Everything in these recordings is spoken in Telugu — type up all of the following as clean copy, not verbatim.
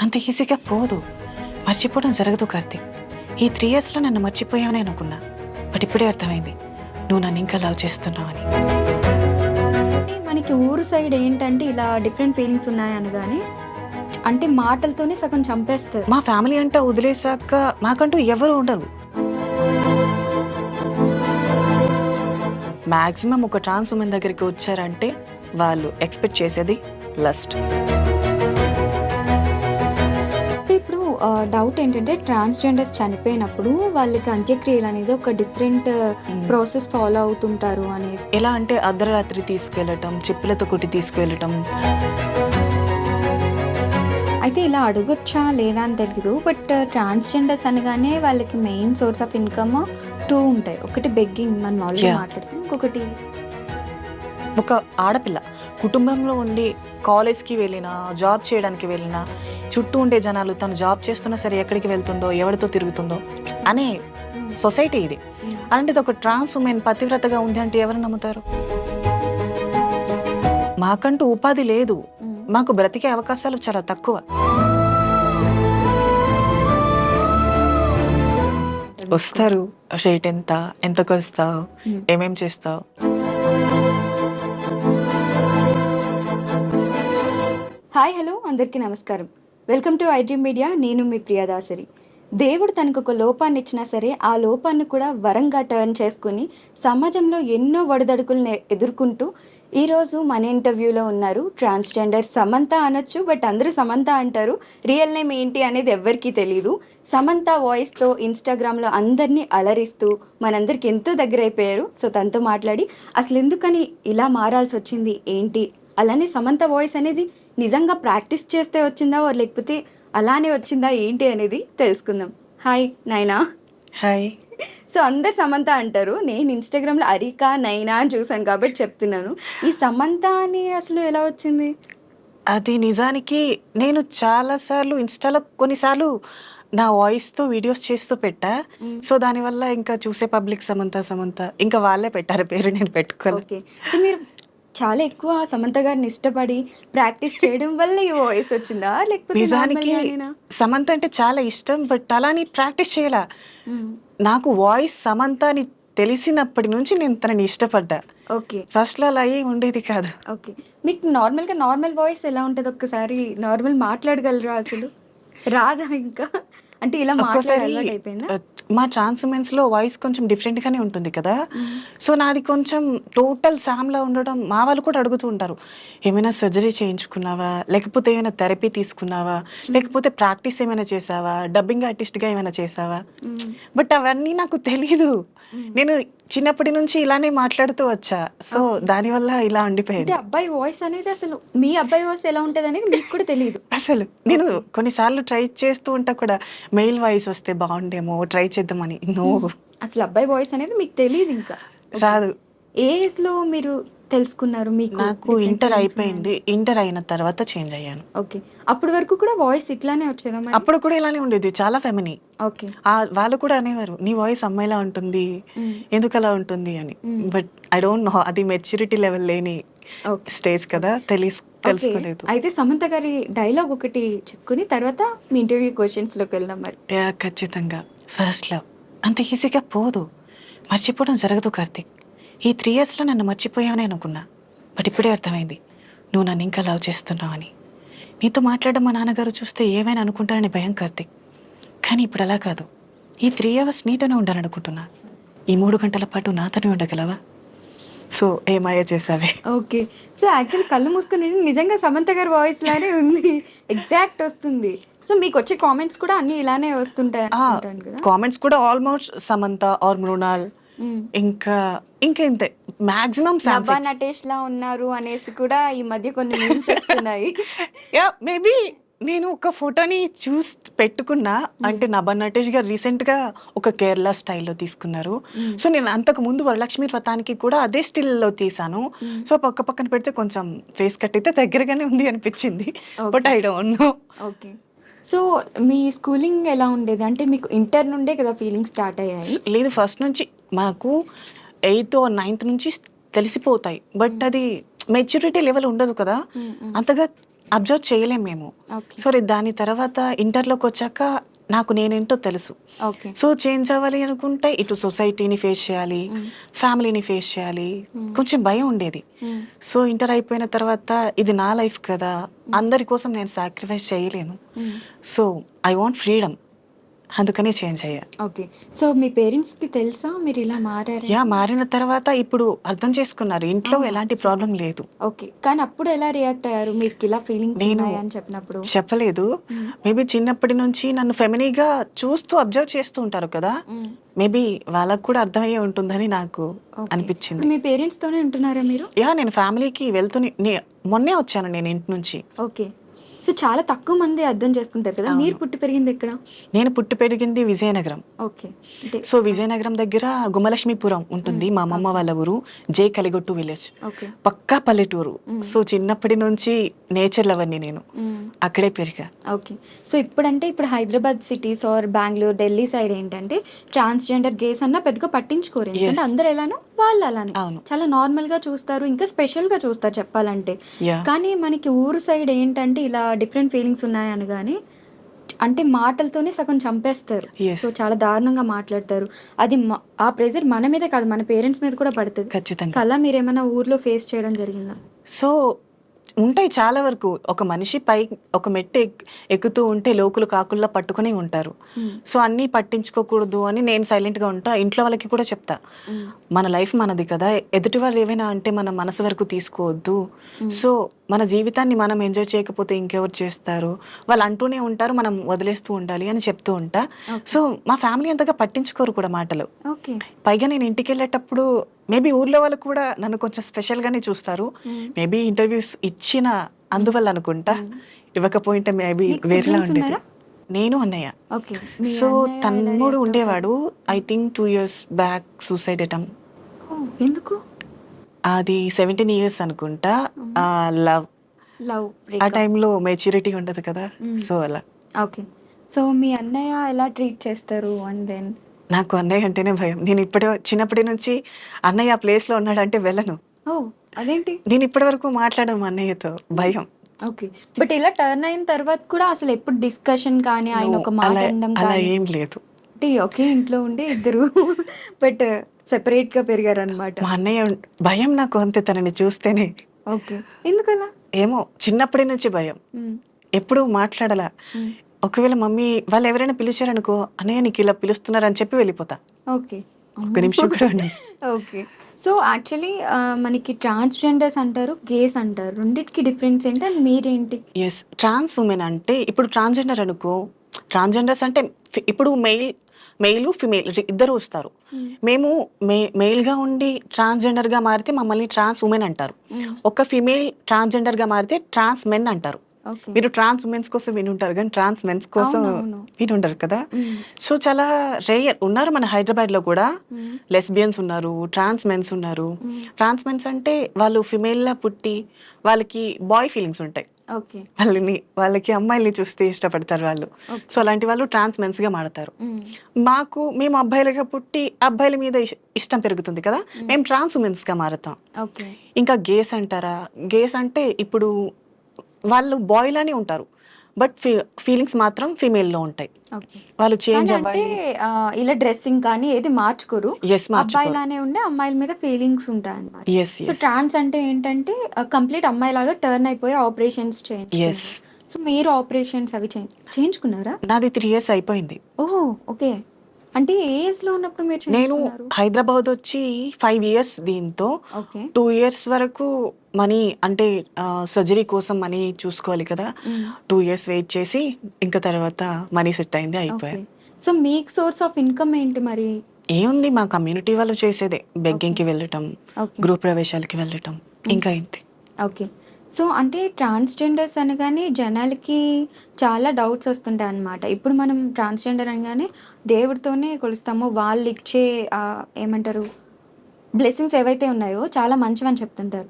అంత ఈజీగా పోదు. మర్చిపోవడం జరగదు కార్తీక్. ఈ 3 ఇయర్స్లో నన్ను మర్చిపోయావని అనుకున్నా. బట్ ఇప్పుడే అర్థమైంది నువ్వు నన్ను ఇంకా లవ్ చేస్తున్నావు అని. అంటే మనకి ఊరు సైడ్ ఏంటంటే ఇలా డిఫరెంట్ ఫీలింగ్స్ ఉన్నాయనగానే అంటే మాటలతోనే సగం చంపేస్తారు. మా ఫ్యామిలీ అంతా వదిలేసాక మాకంటూ ఎవరు ఉండరు. మ్యాక్సిమం ఒక ట్రాన్స్ ఉమెన్ దగ్గరికి వచ్చారంటే వాళ్ళు ఎక్స్పెక్ట్ చేసేది లస్ట్. ఇప్పుడు డౌట్ ఏంటంటే ట్రాన్స్జెండర్స్ చనిపోయినప్పుడు వాళ్ళకి అంత్యక్రియలు అనేది ఒక డిఫరెంట్ ప్రాసెస్ ఫాలో అవుతుంటారు అనేసి. ఎలా అంటే అర్ధరాత్రి తీసుకెళ్ళటం, చెప్పులతో కొట్టి తీసుకెళ్ళటం. అయితే ఇలా అడగొచ్చా లేదా అని తెలియదు. బట్ ట్రాన్స్జెండర్స్ అనగానే వాళ్ళకి మెయిన్ సోర్స్ ఆఫ్ ఇన్కమ్ 2 ఉంటాయి. ఒకటి బెగ్గింగ్, మనం ఆల్రెడీ మాట్లాడుతాం. ఇంకొకటి ఒక ఆడపిల్ల కుటుంబంలో ఉండి కాలేజ్కి వెళ్ళినా, జాబ్ చేయడానికి వెళ్ళినా, చుట్టూ ఉండే జనాలు తను జాబ్ చేస్తున్నా సరే ఎక్కడికి వెళ్తుందో, ఎవరితో తిరుగుతుందో అనే సొసైటీ ఇది. అలాంటిది ఒక ట్రాన్స్ ఉమెన్ పతివ్రతగా ఉంది అంటే ఎవరు నమ్ముతారు? మాకంటూ ఉపాధి లేదు, మాకు బ్రతికే అవకాశాలు చాలా తక్కువ. వస్తారు, రేట్ ఎంత, ఎంతకు వస్తావు, ఏమేం చేస్తావు. హాయ్ హలో అందరికీ నమస్కారం. Welcome to iDream media. నేను మీ ప్రియదాసరి. దేవుడు తనకు ఒక లోపాన్ని ఇచ్చినా సరే ఆ లోపాన్ని కూడా వరంగా టర్న్ చేసుకుని సమాజంలో ఎన్నో ఒడిదడుకులను ఎదుర్కొంటూ ఈరోజు మన ఇంటర్వ్యూలో ఉన్నారు ట్రాన్స్జెండర్ సమంత అనొచ్చు. బట్ అందరూ సమంత అంటారు. రియల్ నేమ్ ఏంటి అనేది ఎవ్వరికీ తెలియదు. సమంత వాయిస్తో ఇన్స్టాగ్రామ్లో అందరినీ అలరిస్తూ మనందరికి ఎంతో దగ్గర అయిపోయారు. సో తనతో మాట్లాడి అసలు ఎందుకని ఇలా మారాల్సి వచ్చింది ఏంటి, అలానే సమంత వాయిస్ అనేది నిజంగా ప్రాక్టీస్ చేస్తే వచ్చిందా లేకపోతే అలానే వచ్చిందా ఏంటి అనేది తెలుసుకుందాం. హాయ్ నైనా. హాయ్. సో అందరు సమంత అంటారు. నేను ఇన్స్టాగ్రామ్లో అరికా నైనా అని చూసాను కాబట్టి చెప్తున్నాను. ఈ సమంత అని అసలు ఎలా వచ్చింది? అది నిజానికి నేను చాలాసార్లు ఇన్స్టాలో కొన్నిసార్లు నా వాయిస్తో వీడియోస్ చేస్తూ పెట్టా. సో దానివల్ల ఇంకా చూసే పబ్లిక్ సమంత సమంత ఇంకా వాళ్ళే పెట్టారు పేరు, నేను పెట్టుకోలేదు. ఓకే, మీరు చాలా ఎక్కువ సమంత గారిని ఇష్టపడి ప్రాక్టీస్ చేయడం వల్ల ఈ వాయిస్ వచ్చిందా లేకపోతే నిజానికి సమంత అంటే చాలా ఇష్టం, బట్ అలాని ప్రాక్టీస్ చేయాల. నాకు వాయిస్ సమంత అని తెలిసినప్పటి నుంచి నేను తనని ఇష్టపడ్డా. ఓకే, ఫస్ట్ లో అలా ఏం ఉండేది కాదు. ఓకే, మీకు నార్మల్ వాయిస్ ఎలా ఉంటుంది? ఒక్కసారి నార్మల్ మాట్లాడగలరా? అసలు రాదా ఇంకా? అంటే ఇలా ఒక్కోసారి అయిపోయిందా? మా ట్రాన్స్ ఉమెన్స్ లో వాయిస్ కొంచెం డిఫరెంట్ గానే ఉంటుంది కదా. సో నాది కొంచెం టోటల్ సామ్లా ఉండడం మా వాళ్ళు కూడా అడుగుతూ ఉంటారు, ఏమైనా సర్జరీ చేయించుకున్నావా, లేకపోతే ఏమైనా థెరపీ తీసుకున్నావా, లేకపోతే ప్రాక్టీస్ ఏమైనా చేసావా, డబ్బింగ్ ఆర్టిస్ట్ గా ఏమైనా చేసావా. బట్ అవన్నీ నాకు తెలీదు. నేను చిన్నప్పటి నుంచి ఇలానే మాట్లాడుతూ వచ్చా. సో దానివల్ల ఇలా ఉండిపోయింది. అబ్బాయి వాయిస్ అనేది అసలు మీ అబ్బాయి వాయిస్ ఎలా ఉంటది అనేది మీకు కూడా తెలియదు అసలు. నేను కొన్నిసార్లు ట్రై చేస్తూ ఉంటా కూడా, మెయిల్ వాయిస్ వస్తే బాగుండేమో ట్రై చేద్దామని. నో, అసలు అబ్బాయి వాయిస్ అనేది మీకు తెలియదు ఇంకా రాదు. ఏ ఏజ్ లో మీరు తెలుసుకున్నారు? మీకు నాకు ఇంటర్ అయిపోయింది. ఇంటర్ అయిన తర్వాత చేంజ్ అయ్యాను. ఓకే, అప్పటి వరకు కూడా వాయిస్ ఇట్లానే వచ్చేదా? అప్పుడు కూడా ఇలానే ఉండేది, చాలా ఫెమిని. ఓకే, వాళ్ళు కూడా అనేవారు నీ వాయిస్ అమ్మాయిలా ఉంటుంది, ఎందుకు అలా ఉంటుంది అని. బట్ ఐ డోంట్ నో, అది మెచ్యూరిటీ లెవెల్ లేని స్టేజ్ కదా, తెలుసుకోలేదు. అయితే సమంత గారి డైలాగ్ ఒకటి చెప్పుకుని తర్వాత మీ ఇంటర్వ్యూ క్వశ్చన్స్ లోకి వెళ్దాం. మరి ఖచ్చితంగా. ఫస్ట్ లవ్ అంత ఈజీగా పోదు, మర్చిపోవడం జరగదు కార్తీక్. ఈ 3 ఇయర్స్లో నన్ను మర్చిపోయావని అనుకున్నా. బట్ ఇప్పుడే అర్థమైంది నువ్వు నన్ను ఇంకా లవ్ చేస్తున్నావు అని. నీతో మాట్లాడడం మా నాన్నగారు చూస్తే ఏమైనా అనుకుంటారని భయం కార్తీక్. కానీ ఇప్పుడు అలా కాదు. ఈ 3 అవర్స్ నీతోనే ఉండాలనుకుంటున్నా. ఈ 3 గంటల పాటు నాతోనే ఉండగలవా? సో ఏమాయ చేసావే. ఓకే, సో యాక్చువల్ కళ్ళు మూసుకుని నిజంగా సమంత గారి వాయిస్ లానే ఉంది, ఎగ్జాక్ట్ వస్తుంది. సో మీకు వచ్చే కామెంట్స్ కూడా అన్ని ఇలానే వస్తుంటాయి అనుకుంటాను కదా? కామెంట్స్ కూడా ఆల్మోస్ట్ సమంత ఆర్ మృణాల్, ఇంకా ఇంతే మాక్సిమం నవ్వా నటేష్ లా ఉన్నారు అనేసి కూడా ఈ మధ్య కొన్ని మీమ్స్ వస్తున్నాయి. మేబీ నేను ఒక ఫోటోని చూసి పెట్టుకున్నా. అంటే నభా నటేష్ గారు రీసెంట్ గా ఒక కేరళ స్టైల్లో తీసుకున్నారు. సో నేను అంతకు ముందు వరలక్ష్మి వ్రతానికి కూడా అదే స్టిల్లో తీసాను. సో పక్కన పెడితే కొంచెం ఫేస్ కట్ అయితే దగ్గరగానే ఉంది అనిపించింది. But I don't know. Okay, so me schooling ఎలా ఉండేది? అంటే మీకు ఇంటర్ నుండే కదా ఫీలింగ్ స్టార్ట్ అయ్యాయి? లేదు, ఫస్ట్ నుంచి మాకు 8th or 9th నుంచి తెలిసిపోతాయి. బట్ అది మెచ్యూరిటీ లెవెల్ ఉండదు కదా, అంతగా అబ్జర్వ్ చేయలేం మేము. ఓకే. సో దాని తర్వాత ఇంటర్లోకి వచ్చాక నాకు నేనేంటో తెలుసు. ఓకే. సో చేంజ్ అవ్వాలి అనుకుంటే ఇటు సొసైటీని ఫేస్ చేయాలి, ఫ్యామిలీని ఫేస్ చేయాలి, కొంచెం భయం ఉండేది. సో ఇంటర్ అయిపోయిన తర్వాత ఇది నా లైఫ్ కదా, అందరి కోసం నేను సాక్రిఫైస్ చేయలేను. సో ఐ వాంట్ ఫ్రీడమ్, అందుకని చేంజ్ అయ్యా. ఓకే. సో మీ పేరెంట్స్కి తెలుసా మీరు ఇలా మారారు? మారిన తర్వాత ఇప్పుడు అర్థం చేసుకున్నారు, ఇంట్లో ఎలాంటి ప్రాబ్లం లేదు. ఓకే. కానీ అప్పుడు ఎలా రియాక్ట్ అయ్యారు మీకు ఇలా ఫీలింగ్స్ నేను ఉన్నాయని చెప్పినప్పుడు? చెప్పలేదు. మేబీ చిన్నప్పటి నుంచి నన్ను ఫెమినీగా చూస్తూ అబ్జర్వ్ చేస్తూ ఉంటారు కదా, మేబీ వాళ్ళకు కూడా అర్థమయ్యే ఉంటుందని నాకు అనిపించింది. ఇప్పుడు మీ పేరెంట్స్ తోనే ఉంటున్నారా మీరు? నేను ఫ్యామిలీకి మొన్నే వచ్చాను నేను ఇంటి నుంచి. ఓకే. సో చాలా తక్కువ మంది అర్థం చేసుకుంటారు కదా. మీరు పుట్టి పెరిగింది ఎక్కడ? నేను పుట్టి పెరిగింది విజయనగరం. ఓకే. అంటే సో విజయనగరం దగ్గర గుమ్మలక్ష్మీపురం ఉంటుంది, మా అమ్మమ్మ వాళ్ళ ఊరు. జే కలిగొట్టు విలేజ్, ఓకే. పక్కా పల్లెటూరు. సో చిన్నప్పటి నుంచి నేచర్ లవర్ని నేను, అక్కడే పెరిగా. ఓకే. సో ఇప్పుడు Hyderabad cities or Bengaluru, Delhi side ఏంటంటే ట్రాన్స్జెండర్ గేస్ అన్న పెద్దగా పట్టించుకోరు. ఎందుకంటే అందరు ఎలానో వాళ్ళు అలానే చాలా నార్మల్ గా చూస్తారు, ఇంకా స్పెషల్ గా చూస్తారు చెప్పాలంటే. కానీ మనకి ఊరు సైడ్ ఏంటంటే ఇలా డిఫరెంట్ ఫీలింగ్స్ ఉన్నాయి అనగానే అంటే మాటలతోనే సగం చంపేస్తారు. సో చాలా దారుణంగా మాట్లాడతారు. అది ఆ ప్రెజర్ మన మీదే కాదు, మన పేరెంట్స్ మీద కూడా పడుతుంది ఖచ్చితంగా. అలా మీరు ఏమైనా ఊర్లో ఫేస్ చేయడం జరిగిందా? సో ఉంటాయి చాలా వరకు. ఒక మనిషి ఒక మెట్టు ఎక్కుతూ ఉంటే లోకులు కాకుల్లా పట్టుకుని ఉంటారు. సో అన్నీ పట్టించుకోకూడదు అని నేను సైలెంట్గా ఉంటా. ఇంట్లో వాళ్ళకి కూడా చెప్తా, మన లైఫ్ మనది కదా, ఎదుటి వాళ్ళు ఏమైనా అంటే మన మనసు వరకు తీసుకోవద్దు. సో మన జీవితాన్ని మనం ఎంజాయ్ చేయకపోతే ఇంకెవరు చేస్తారు, వాళ్ళు అంటూనే ఉంటారు, మనం వదిలేస్తూ ఉండాలి అని చెప్తూ ఉంటా. సో మా ఫ్యామిలీ అంతగా పట్టించుకోరు కూడా మాటలు. పైగా నేను ఇంటికి వెళ్ళేటప్పుడు మేబీ ఊర్లో వాళ్ళు కూడా నన్ను కొంచెం స్పెషల్గానే చూస్తారు. మేబీ ఇంటర్వ్యూస్ ఇచ్చిన అందువల్ల అనుకుంటా, ఇవ్వకపోయింటే మేబీ వేరేలా ఉండేది. నేను అన్నయ్య. సో తమ్ముడు ఉండేవాడు, I think 2 years back suicide attempt. ఎందుకు? అది 17 years అనుకుంటా. లవ్ ఆ టైంలో మెచ్యూరిటీ ఉండదు కదా, సో అలా. ఓకే. సో మీ అన్నయ్య ఎలా ట్రీట్ చేస్తారు? అండ్ దెన్ నాకు అన్నయ్య అంటేనే భయం. నేను చిన్నప్పటి నుంచి అన్నయ్య ఆ ప్లేస్ లో ఉన్నాడంటే వెళ్ళను. అదేంటి? నేను ఇప్పటి వరకు మాట్లాడను అన్నయ్యతో, భయం. ఓకే. బట్ ఇలా టర్న్ అయిన తర్వాత కూడా అసలు ఎప్పుడు డిస్కషన్ కానీ ఆయన ఒక మాట అనడం అలా ఏం లేదు. ఒకే ఇంట్లో ఉండే ఇద్దరు బట్ సెపరేట్ గా పెరిగారు అనమాట. మా అన్నయ్య భయం నాకు అంతే, తనని చూస్తేనే. ఓకే. ఎందుకలా? ఏమో చిన్నప్పటి నుంచి భయం, ఎప్పుడు మాట్లాడలా. ఒకవేళ మమ్మీ వాళ్ళు ఎవరైనా పిలిచారనుకో, అన్నయ్య నీకు ఇలా పిలుస్తున్నారు అని చెప్పి వెళ్ళిపోతా. ఓకే. ఒక నిమిషం కూడా. ఓకే. సో యాక్చువల్లీ మనకి ట్రాన్స్జెండర్స్ అంటారు, గేస్ అంటారు, రెండింటికి డిఫరెన్స్ ఏంటి అండ్ మీరేంటి? ఎస్, ట్రాన్స్ ఉమెన్ అంటే ఇప్పుడు ట్రాన్స్జెండర్ అనుకో, ట్రాన్స్జెండర్స్ అంటే ఇప్పుడు మెయిల్ ఫిమేల్ ఇద్దరు వస్తారు. మేము మెయిల్గా ఉండి ట్రాన్స్జెండర్గా మారితే మమ్మల్ని ట్రాన్స్ ఉమెన్ అంటారు. ఒక ఫిమేల్ ట్రాన్స్జెండర్గా మారితే ట్రాన్స్ మెన్ అంటారు. మీరు ట్రాన్స్ ఉమెన్స్ కోసం వినుంటారు కానీ ట్రాన్స్ మెన్స్ కోసం వినుంటారు కదా. సో చాలా రేయర్ ఉన్నారు మన హైదరాబాద్ లో కూడా. లెస్బియన్స్ ఉన్నారు, ట్రాన్స్ మెన్స్ ఉన్నారు. ట్రాన్స్ మెన్స్ అంటే వాళ్ళు ఫిమేల్ లా పుట్టి వాళ్ళకి బాయ్ ఫీలింగ్స్ ఉంటాయి, వాళ్ళకి అమ్మాయిల్ని చూస్తే ఇష్టపడతారు వాళ్ళు. సో అలాంటి వాళ్ళు ట్రాన్స్ మెన్స్ గా మాడతారు. మేము అబ్బాయిలుగా పుట్టి అబ్బాయిల మీద ఇష్టం పెరుగుతుంది కదా, మేము ట్రాన్స్ ఉమెన్స్ గా మారుతాం. ఇంకా గేస్ అంటారా, గేస్ అంటే ఇప్పుడు వాళ్ళు బాయ్ లానే ఉంటారు బట్ ఫీలింగ్స్ మాత్రం ఫీమేల్ లో ఉంటాయి. వాళ్ళు చేంజ్ అవ్వాలి, ఇలా డ్రెస్సింగ్ కానీ ఏది మార్చుకోరు, అబ్బాయిలానే ఉండే అమ్మాయిల మీద ఫీలింగ్స్ ఉంటాయి అన్నమాట. సో ట్రాన్స్ అంటే ఏంటంటే కంప్లీట్ అమ్మాయిలాగా టర్న్ అయిపోయి ఆపరేషన్స్ చేయండి. సో మీరు ఆపరేషన్స్ అవి చేయించుకున్నారా? నాది 3 years అయిపోయింది. ఓహో, ఓకే. అంటే ఏ ఏజ్ లో ఉన్నప్పుడు మీరు? నేను హైదరాబాద్ వచ్చి 5 years, దీంతో 2 years వరకు మనీ అంటే సర్జరీ కోసం మనీ చూసుకోవాలి కదా, 2 years వెయిట్ చేసి ఇంకా తర్వాత మనీ సెట్ అయింది, అయిపోయాయి. సో మీకు సోర్స్ ఆఫ్ ఇన్కమ్ ఏంటి మరి? ఏముంది, మా కమ్యూనిటీ వాళ్ళు చేసేదే బెగ్గింగ్కి వెళ్ళటం, గృహ ప్రవేశాలకి వెళ్ళటం, ఇంకా ఇంతే. ఓకే. సో అంటే ట్రాన్స్జెండర్స్ అనగానే జనాలకి చాలా డౌట్స్ వస్తుంటాయి అన్నమాట. ఇప్పుడు మనం ట్రాన్స్జెండర్ అనగానే దేవుడితోనే కొలుస్తాము, వాళ్ళు ఇచ్చే ఏమంటారు బ్లెస్సింగ్స్ ఏవైతే ఉన్నాయో చాలా మంచివని చెప్తుంటారు.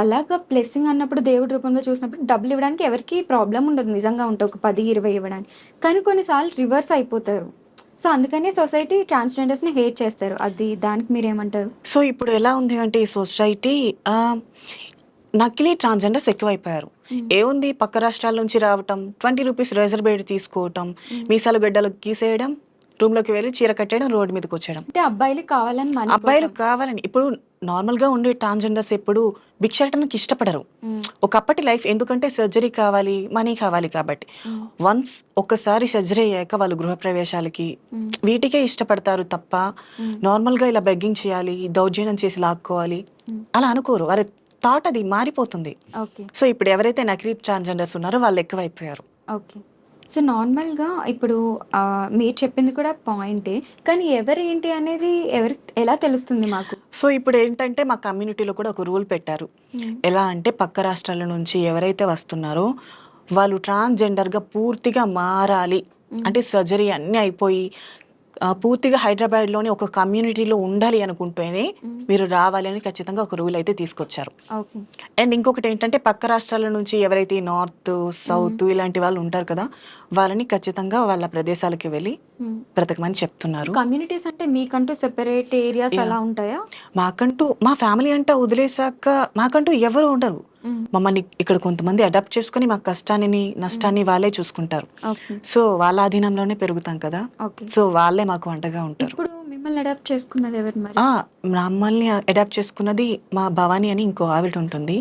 అలాగా బ్లెస్సింగ్ అన్నప్పుడు దేవుడి రూపంలో చూసినప్పుడు డబ్బులు ఇవ్వడానికి ఎవరికి ప్రాబ్లం ఉండదు, నిజంగా ఉంటే ఒక 10-20 ఇవ్వడానికి. కానీ కొన్నిసార్లు రివర్స్ అయిపోతారు. సో అందుకనే సొసైటీ ట్రాన్స్జెండర్స్ని హేట్ చేస్తారు. దానికి మీరు ఏమంటారు? సో ఇప్పుడు ఎలా ఉంది అంటే ఈ సొసైటీ నకిలీ ట్రాన్స్జెండర్స్ ఎక్కువైపోయారు. ఏముంది పక్క రాష్ట్రాల నుంచి రావటం, 20 రూపీస్ రిజర్వేట్ తీసుకోవటం, మీసాలు గడ్డలు గీసేయడం, రూమ్లోకి వెళ్ళి చీర కట్టేయడం, రోడ్డు మీదకి వచ్చేయడం. అంటే అబ్బాయిలు కావాలని మనీ అబ్బాయిలు కావాలని ఇప్పుడు నార్మల్గా ఉండే ట్రాన్స్జెండర్స్ ఎప్పుడు భిక్షాటనకి ఇష్టపడరు. ఒకప్పటి లైఫ్ ఎందుకంటే సర్జరీ కావాలి, మనీ కావాలి కాబట్టి వన్స్ ఒక్కసారి సర్జరీ అయ్యాక వాళ్ళు గృహప్రవేశాలకి వీటికే ఇష్టపడతారు తప్ప నార్మల్గా ఇలా బెగ్గింగ్ చేయాలి, దౌర్జన్యం చేసి లాక్కోవాలి అలా అనుకోరు. వారి థాట్ అది మారిపోతుంది. ఓకే సో ఇప్పుడు ఎవరైతే నకిలీ ట్రాన్స్జెండర్స్ ఉన్నారో వాళ్ళు ఎక్కువైపోయారు. ఓకే. సో నార్మల్గా ఇప్పుడు మీరు చెప్పింది కూడా పాయింటే, కానీ ఎవరు ఏంటి అనేది ఎలా తెలుస్తుంది మాకు? సో ఇప్పుడు ఏంటంటే మా కమ్యూనిటీలో కూడా ఒక రూల్ పెట్టారు. ఎలా అంటే పక్క రాష్ట్రాల నుంచి ఎవరైతే వస్తున్నారో వాళ్ళు ట్రాన్స్జెండర్గా పూర్తిగా మారాలి అంటే సర్జరీ అన్నీ అయిపోయి పూర్తిగా హైదరాబాద్లోని ఒక కమ్యూనిటీలో ఉండాలి అనుకుంటేనే మీరు రావాలి అని ఖచ్చితంగా ఒక రూల్ అయితే తీసుకొచ్చారు. ఓకే. అండ్ ఇంకొకటి ఏంటంటే పక్క రాష్ట్రాల నుంచి ఎవరైతే నార్త్ సౌత్ ఇలాంటి వాళ్ళు ఉంటారు కదా వాళ్ళని ఖచ్చితంగా వాళ్ళ ప్రదేశాలకి వెళ్ళి బ్రతకమని చెప్తున్నారు. కమ్యూనిటీస్ అంటే మీకంటూ సెపరేట్ ఏరియాస్ అలా ఉంటాయా? మాకంటూ మా ఫ్యామిలీ అంతా వదిలేసాక మాకంటూ ఎవరు ఉండరు. మమ్మల్ని ఇక్కడ కొంతమంది అడాప్ట్ చేసుకుని మా కష్టాన్ని నష్టాన్ని వాళ్ళే చూసుకుంటారు. ఓకే. సో వాళ్ళ ఆధీనంలోనే పెరుగుతాం కదా, ఓకే. సో వాళ్ళే మాకు అండగా ఉంటారు. ఇప్పుడు మిమ్మల్ని అడాప్ట్ చేసుకున్నది ఎవరు మరి? మమ్మల్ని అడాప్ట్ చేసుకున్నది మా భవానీ అని ఇంకో ఆవిడ ఉంటుంది,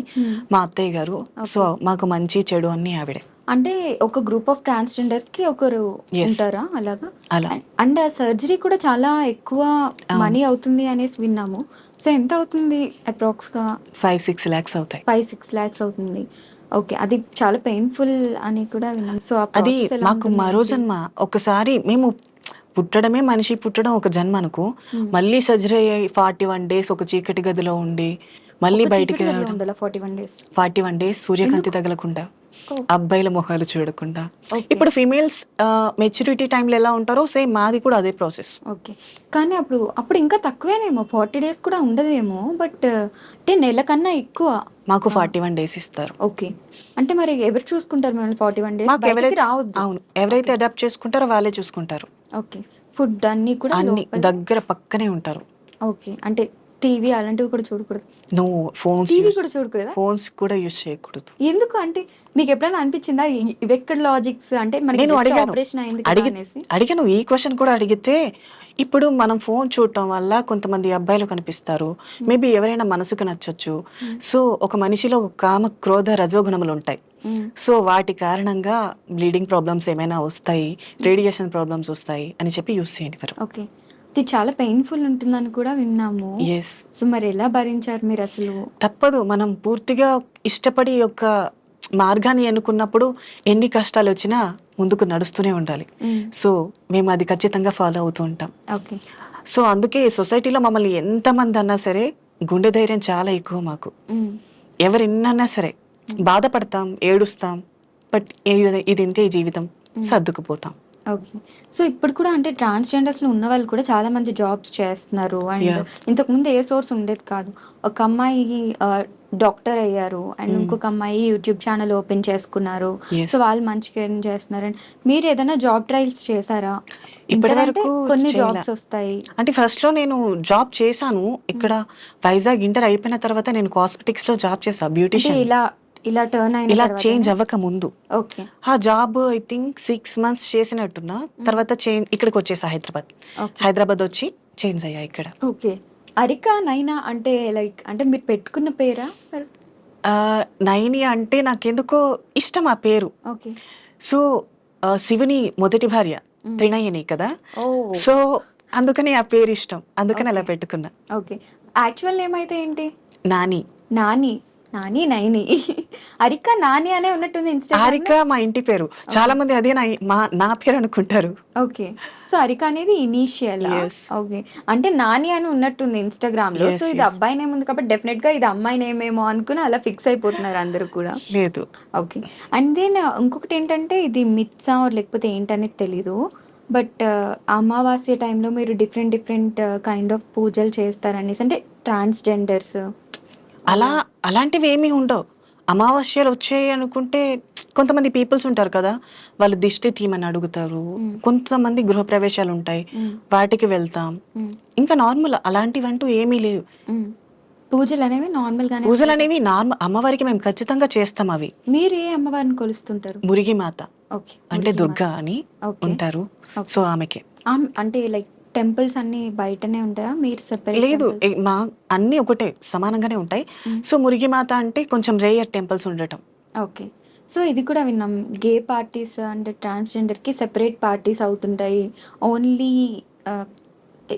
మా అత్తయ్య గారు. సో మాకు మంచి చెడు అన్ని ఆవిడే. అంటే ఒక గ్రూప్ ఆఫ్ ట్రాన్స్జెండర్స్ కి ఒకరు ఉంటారా అలాగా? అలా అండ్ ఆ సర్జరీ కూడా చాలా ఎక్కువ మనీ అవుతుంది అనేసి విన్నాము. సో ఎంత అవుతుంది అప్రాక్స్ గా? 5-6 lakhs అవుతాయి. 5-6 lakhs అవుతుంది. ఓకే. అది చాలా పెయిన్ఫుల్ అని కూడా విన్నాను. సో అది మాకు మరో జన్మ. ఒకసారి మేము పుట్టడమే మనిషి పుట్టడం ఒక జన్మ అనుకో, మళ్ళీ సర్జరీ అయ్యి 41 days ఒక చీకటి గదిలో ఉండి మళ్ళీ బయటికి 41 days సూర్యకాంతి తగలకుండా, అబ్బాయిల మొహాలు చూడకుండా. ఇప్పుడు ఫీమేల్స్ మెచ్యూరిటీ టైంలో ఎలా ఉంటారో సేమ్ మాది కూడా అదే ప్రాసెస్. ఓకే. కానీ అప్పుడు ఇంకా తక్కువేనేమో, 40 days కూడా ఉండదేమో. బట్ అంటే నెల కన్నా ఎక్కువ. మాకు 41 days ఇస్తారు. ఓకే. అంటే మరి ఎవరు చూసుకుంటారు మిమ్మల్ని 41 days? మాకు ఎవరైతే రావద్దు. అవును, ఎవరైతే అడాప్ట్ చేసుకుంటారో వాళ్ళే చూసుకుంటారు. ఓకే. ఫుడ్ అన్ని కూడా అన్ని దగ్గర పక్కనే ఉంటారు. ఓకే. అంటే టీవీ అలాంటివి కూడా చూడకూడదు? నో, టీవీ కూడా చూడకూడదా? ఫోన్స్ కూడా యూజ్ చేయకూడదు. ఎందుకు? అంటే మీకు ఎప్పుడైనా అనిపించిందా ఇవెక్కడ లాజిక్స్? అంటే నేను అడిగాను ఈ క్వశ్చన్ కూడా అడిగితే, ఇప్పుడు మనం ఫోన్ చూడటం వల్ల కొంతమంది అబ్బాయిలు కనిపిస్తారు, మేబీ ఎవరైనా మనసుకు నచ్చొచ్చు. సో ఒక మనిషిలో కామ క్రోధ రజోగుణములు ఉంటాయి. సో వాటి కారణంగా బ్లీడింగ్ ప్రాబ్లమ్స్ ఏమైనా వస్తాయి, రేడియేషన్ ప్రాబ్లమ్స్ వస్తాయి అని చెప్పి యూజ్ చేయండి. ఓకే. ఇది చాలా పెయిన్ఫుల్ ఉంటుందని కూడా విన్నాము. సో మరి ఎలా భరించారు మీరు అసలు? తప్పదు, మనం పూర్తిగా ఇష్టపడి యొక్క మార్గాన్ని ఎన్నుకున్నప్పుడు ఎన్ని కష్టాలు వచ్చినా ముందుకు నడుస్తూనే ఉండాలి. సో మేము అది ఖచ్చితంగా ఫాలో అవుతూ ఉంటాం. ఓకే. సో అందుకే సొసైటీలో మమ్మల్ని ఎంతమంది అన్నా సరే గుండె ధైర్యం చాలా ఎక్కువ మాకు. ఎవరు ఎన్నన్నా సరే బాధపడతాం, ఏడుస్తాం, బట్ ఇది ఇంతే జీవితం, సర్దుకుపోతాం. ఓకే. సో ఇప్పుడు కూడా అంటే ట్రాన్స్జెండర్స్లో ఉన్న వాళ్ళు కూడా చాలా మంది జాబ్స్ చేస్తున్నారు. అండ్ ఇంతకుముందు ఏ సోర్స్ ఉండేది కాదు. ఒక అమ్మాయి డాక్టర్ అయ్యారు, అండ్ ఇంకొక అమ్మాయి యూట్యూబ్ ఛానల్ ఓపెన్ చేసుకున్నారు. సో వాళ్ళు మంచిగా ఎర్న్ చేస్తున్నారు. అండ్ మీరు ఏదైనా జాబ్ ట్రయల్స్ చేశారా? ఇప్పటివరకు కొన్ని జాబ్స్ వస్తాయి. అంటే ఫస్ట్ లో నేను జాబ్ చేశాను ఇక్కడ వైజాగ్. ఇంటర్ అయిపోయిన తర్వాత నేను కాస్మెటిక్స్ లో జాబ్ చేశాను, బ్యూటిషియన్. ఇలా టర్న్ అయిన ఇలా చేంజ్ అవ్వక ముందు ఓకే ఆ జాబ్ ఐ థింక్ 6 months చేసినట్టున్నా. తర్వాత ఇక్కడికి వచ్చేసా హైదరాబాద్ వచ్చి చేంజ్ అయ్యా ఇక్కడ. ఓకే. అరికా నైనా అంటే లైక్ అంటే మీరు పెట్టుకున్న పేరా? నైని అంటే నాకెందుకో ఇష్టం ఆ పేరు. ఓకే. సో శివుని మొదటి భార్య త్రినయని కదా, సో అందుకని ఆ పేరు ఇష్టం, అందుకని అలా పెట్టుకున్నా. ఓకే. యాక్చువల్ నేమ్ అయితే ఏంటి? నాని. నాని నైని. అరికా నాని అనే ఉన్నట్టుంది ఇన్స్టాగ్రామ్. అరికా మా ఇంటి పేరు, చాలా మంది అదే నా పేరు అనుకుంటారు. ఓకే. సో అరికా అనేది ఇనీషియల్. ఓకే. అంటే నాని అని ఉన్నట్టుంది ఇన్స్టాగ్రామ్ లో. సో ఇది అబ్బాయి నేమ్ ఉంది కాబట్టి డెఫినెట్ గా ఇది అమ్మాయి నేమ్ ఏమో అనుకుని అలా ఫిక్స్ అయిపోతున్నారు అందరూ కూడా. లేదు. ఓకే. అండ్ దెన్ ఇంకొకటి ఏంటంటే ఇది మిత్సా లేకపోతే ఏంటనేది తెలీదు, బట్ అమావాస్య టైంలో మీరు డిఫరెంట్ కైండ్ ఆఫ్ పూజలు చేస్తారనేసి, అంటే ట్రాన్స్జెండర్స్ అలాంటివి ఏమీ ఉండవు. అమావాస్యలు వచ్చాయి అనుకుంటే కొంతమంది పీపుల్స్ ఉంటారు కదా, వాళ్ళు దిష్టి తీయమని అడుగుతారు. కొంతమంది గృహప్రవేశాలు ఉంటాయి, వాటికి వెళ్తాం. ఇంకా నార్మల్ అలాంటివంటూ ఏమీ లేవు. పూజలు అనేవి నార్మల్గానే పూజలు అనేవి నార్మల్ అమ్మవారికి మేము ఖచ్చితంగా చేస్తాం. అవి మీరు ఏ అమ్మవారిని కొలుస్తుంటారు? మురిగి మాత ఓకే. అంటే దుర్గా అని ఓకే. ఉంటారు. ఓకే. సో ఆమెకే. అంటే లైక్ టెంపుల్స్ అన్ని బయటనే ఉంటాయా? మీరు సెపరేట్ లేదు, మా అన్నీ ఒకటే సమానంగానే ఉంటాయి. సో మురిగి మాత అంటే కొంచెం రేయర్ టెంపుల్స్ ఉండటం. ఓకే. సో ఇది కూడా విన్నాం. గే పార్టీస్ అంటే ట్రాన్స్‌జెండర్‌కి సెపరేట్ పార్టీస్ అవుతుంటాయి. ఓన్లీ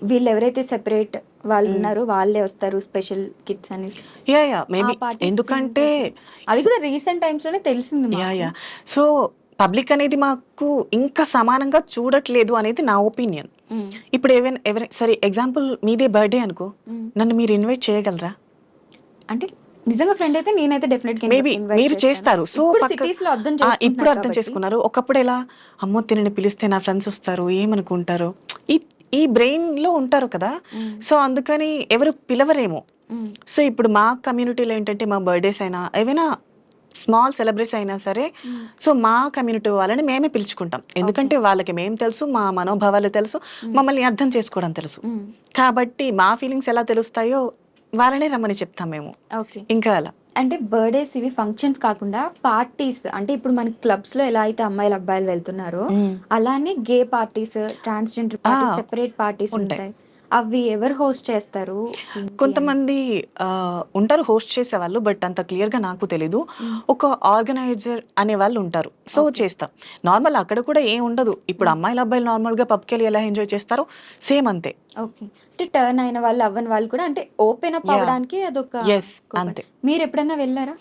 వీళ్ళు ఎవరైతే సెపరేట్ వాళ్ళు ఉన్నారో వాళ్ళే వస్తారు స్పెషల్ కిట్స్ అనేసి. యా ఆ మేబీ పార్టీస్ ఎందుకంటే అది కూడా రీసెంట్ టైమ్స్ లోనే తెలిసింది యా మాకు. యా సో పబ్లిక్ అనేది మాకు ఇంకా సమానంగా చూడట్లేదు అనేది నా ఒపీనియన్. మ్మ్. ఇప్పుడు ఎవరైనా సరే ఎగ్జాంపుల్ మీదే బర్త్డే అనుకో, మ్మ్. నన్ను మీరు ఇన్వైట్ చేయగలరా? అంటే నిజంగా ఫ్రెండ్ అయితే నేనైతే డెఫినెట్ గా మేబీ ఇన్వైట్ మీరు చేస్తారు. సో ఇప్పుడు పక్క సిటీస్ లో అర్థం ఇప్పుడు చేసుకుంటున్నారు అర్థం కాబట్టి. చేసుకున్నారు. ఒకప్పుడు ఎలా, అమ్మో తినని పిలిస్తే నా ఫ్రెండ్స్ వస్తారు ఏమనుకుంటారో, ఈ ఈ బ్రెయిన్ లో ఉంటారు కదా. మ్మ్. సో అందుకని ఎవరు పిలవరేమో. మ్మ్. సో ఇప్పుడు మా కమ్యూనిటీలో ఏంటంటే మా బర్త్డేస్ అయినా ఏవైనా స్మాల్ సెలబ్రేట్స్ అయినా సరే, మ్మ్. సో మా కమ్యూనిటీ వాళ్ళని మేమే పిలుచుకుంటాం. ఎందుకంటే వాళ్ళకి మేము తెలుసు, మా మనోభావాలు తెలుసు, మమ్మల్ని అర్థం చేసుకోవడం తెలుసు. మ్మ్. కాబట్టి మా ఫీలింగ్స్ ఎలా తెలుస్తాయో వాళ్ళనే రమ్మని చెప్తాం మేము. ఓకే. ఇంకా అలా అంటే బర్త్డేస్ ఇవి ఫంక్షన్స్ కాకుండా పార్టీస్ అంటే ఇప్పుడు మన క్లబ్స్ లో ఎలా అయితే అమ్మాయిలు అబ్బాయిలు వెళ్తున్నారో అలానే gay parties transgender parties separate parties ఉంటాయి. ఉంటాయి. అవి ఎవరు హోస్ట్ చేస్తారు? ఏంటి అని? కొంతమంది ఉంటారు హోస్ట్ చేసేవాళ్ళు, బట్ అంత క్లియర్ గా నాకు తెలీదు. ఒక ఆర్గనైజర్ అనే వాళ్ళు ఉంటారు. సో చేస్తాం. నార్మల్ అక్కడ కూడా ఏం ఉండదు. ఇప్పుడు అమ్మాయిలు అబ్బాయిలు నార్మల్ గా పబ్కి వెళ్ళి ఎలా ఎంజాయ్ చేస్తారో సేమ్ అంతే. ఓకే. అంటే టర్న్ అయిన వాళ్ళు అవ్వని వాళ్ళు కూడా అంటే ఓపెన్ అప్ అవ్వడానికి అదొక Yes, scope. అంతే. మీరు ఎప్పుడైనా వెళ్ళారా?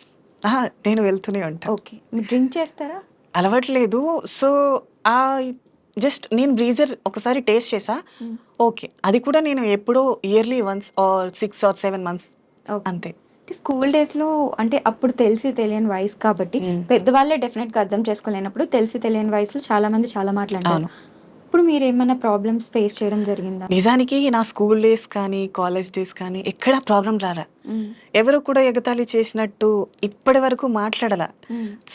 నేను వెళ్తూనే ఉంటాను. ఓకే. మీరు డ్రింక్ చేస్తారా? అలవాట్లేదు. సో ఆ జస్ట్ నేను బ్రీజర్ ఒకసారి టేస్ట్ చేసా. ఓకే, అది కూడా నేను ఎప్పుడో yearly once or 6 or 7 months okay. అంతే. స్కూల్ డేస్ లో అంటే అప్పుడు తెలిసి తెలియని వయసు కాబట్టి పెద్దవాళ్ళే డెఫినెట్ గా అర్థం చేసుకోలేనప్పుడు తెలిసి తెలియని వయసులో చాలా మంది చాలా మాట్లాడారు. అవును. ఇప్పుడు మీరు ఏమైనా ప్రాబ్లమ్స్ ఫేస్ చేయడం జరిగిందా? నిజానికి నా స్కూల్ డేస్ కానీ కాలేజ్ డేస్ కానీ ఎక్కడా ప్రాబ్లం రారా. ఎవరు కూడా ఎగతాళి చేసినట్టు ఇప్పటి వరకు మాట్లాడలా.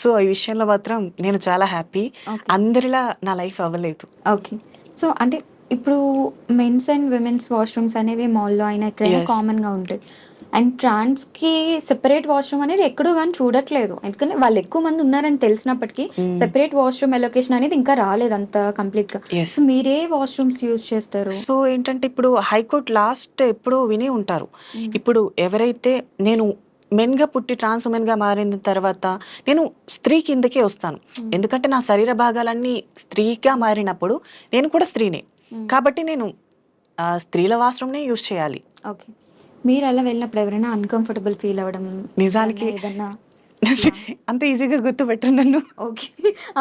సో ఈ విషయంలో మాత్రం నేను చాలా హ్యాపీ. Okay. అందరిలా నా లైఫ్ అవ్వలేదు. ఓకే. సో అంటే ఇప్పుడు మెన్స్ అండ్ విమెన్స్ వాష్రూమ్స్ అనేవి మాల్లో అయినా ఎక్కడైనా Yes. కామన్ గా ఉంటాయి. అండ్ ట్రాన్స్ కి సెపరేట్ వాష్రూమ్ అనేది ఎక్కడో కానీ చూడట్లేదు. ఎందుకంటే వాళ్ళు ఎక్కువ మంది ఉన్నారని తెలిసినప్పటికీ సెపరేట్ వాష్రూమ్ ఎలొకేషన్ అనేది ఇంకా రాలేదు అంత కంప్లీట్ గా. Yes. సో మీరే వాష్రూమ్స్ యూజ్ చేస్తారు? సో ఏంటంటే ఇప్పుడు హైకోర్టు లాస్ట్ ఎప్పుడో వినే ఉంటారు. ఇప్పుడు ఎవరైతే నేను మెన్ గా పుట్టి ట్రాన్స్ ఉమెన్ గా మారిన తర్వాత నేను స్త్రీ కిందకే వస్తాను. ఎందుకంటే నా శరీర భాగాలన్నీ స్త్రీగా మారినప్పుడు నేను కూడా స్త్రీనే. కాబట్టి నేను స్త్రీల వాష్రూమ్నే యూజ్ చేయాలి. ఓకే. మీరు అలా వెళ్ళినప్పుడు ఎవరైనా అన్కంఫర్టబుల్ ఫీల్ అవ్వడం నిజానికి ఏదన్నా? అంత ఈజీగా గుర్తుపెట్టను నన్ను. ఓకే.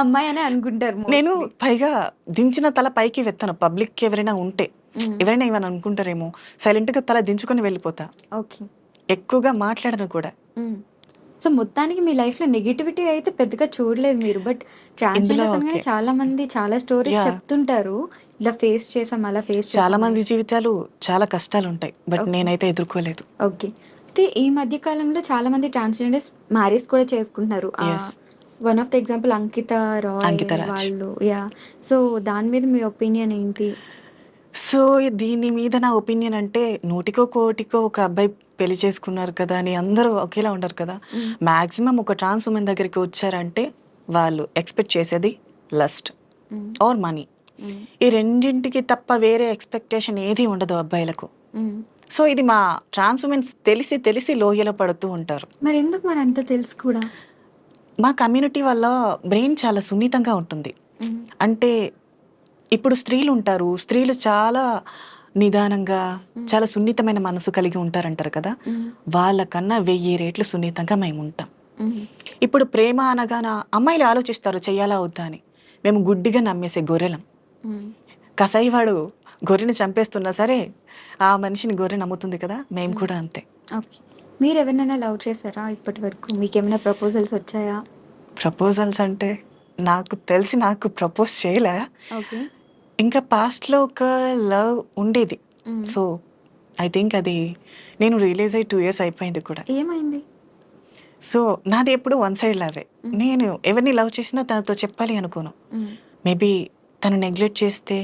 అమ్మాయి అనే అనుకుంటారు నేను mostly. పైగా దించిన తల పైకి వెత్తను. పబ్లిక్ ఎవరైనా ఉంటే ఎవరైనా ఏమైనా అనుకుంటారేమో సైలెంట్ గా తల దించుకొని వెళ్ళిపోతా. ఓకే. ఎక్కువగా మాట్లాడను కూడా. సో మొత్తానికి మీ లైఫ్ లో నెగిటివిటీ అయితే పెద్దగా చూడలేదు మీరు. బట్ ట్రాన్స్జెండర్స్ అనగానే okay. చాలా మంది చాలా స్టోరీస్ Yeah. చెప్తుంటారు. ఇలా ఫేస్ చేసాం అలా ఫేస్ చేసాం చాలా అని. మంది జీవితాలు చాలా కష్టాలు ఉంటాయి, బట్ Okay. నేనైతే ఎదుర్కోలేదు. ఓకే. అయితే ఈ మధ్య కాలంలో చాలా మంది ట్రాన్స్జెండర్స్ మ్యారేజ్ కూడా చేసుకుంటున్నారు. Yes. One of the example Ankita Rai Ankita Raj. వాళ్ళు. యా. సో దాని మీద మీ ఒపీనియన్ ఏంటి? సో దీని మీద నా ఒపీనియన్ అంటే, నూటికో కోటికో ఒక అబ్బాయి పెళ్లి చేసుకున్నారు కదా అని అందరూ ఒకేలా ఉండరు కదా. మాక్సిమం ఒక ట్రాన్స్ ఉమెన్ దగ్గరికి వచ్చారంటే వాళ్ళు ఎక్స్పెక్ట్ చేసేది లస్ట్ ఆర్ మనీ. ఈ రెండింటికి తప్ప వేరే ఎక్స్పెక్టేషన్ ఏది ఉండదు అబ్బాయిలకు. సో ఇది మా ట్రాన్స్ ఉమెన్స్ తెలిసి తెలిసి లోయలో పడుతూ ఉంటారు. మరి ఎందుకు మరి అంత తెలుసు కూడా? మా కమ్యూనిటీ వల్ల బ్రెయిన్ చాలా సున్నితంగా ఉంటుంది. అంటే ఇప్పుడు స్త్రీలు ఉంటారు, స్త్రీలు చాలా నిదానంగా చాలా సున్నితమైన మనసు కలిగి ఉంటారంటారు కదా. వాళ్ళకన్నా 1000 రెట్లు సున్నితంగా మేము ఉంటాం. ఇప్పుడు ప్రేమ అనగానే అమ్మాయిలు ఆలోచిస్తారు చెయ్యాలా వద్దా అని. మేము గుడ్డిగా నమ్మేసే గొర్రెలం. కసాయివాడు గొర్రెని చంపేస్తున్నా సరే ఆ మనిషిని గొర్రె నమ్ముతుంది కదా, మేము కూడా అంతే. ఓకే. మీరు ఎవరినైనా లవ్ చేశారా ఇప్పటి వరకు? మీకు ఏమైనా ప్రపోజల్స్ వచ్చాయా? ప్రపోజల్స్ అంటే నాకు తెలిసి నాకు ప్రపోజ్ చేయలే. ఓకే. ఇంకా పాస్ట్లో ఒక లవ్ ఉండేది. సో ఐ థింక్ అది నేను రియలైజ్ అయ్యి 2 years అయిపోయింది కూడా. ఏమైంది? సో నాది ఎప్పుడు వన్ సైడ్ లవే. నేను ఎవరిని లవ్ చేసినా తనతో చెప్పాలి అనుకోను. మేబీ తను నెగ్లెక్ట్ చేస్తే,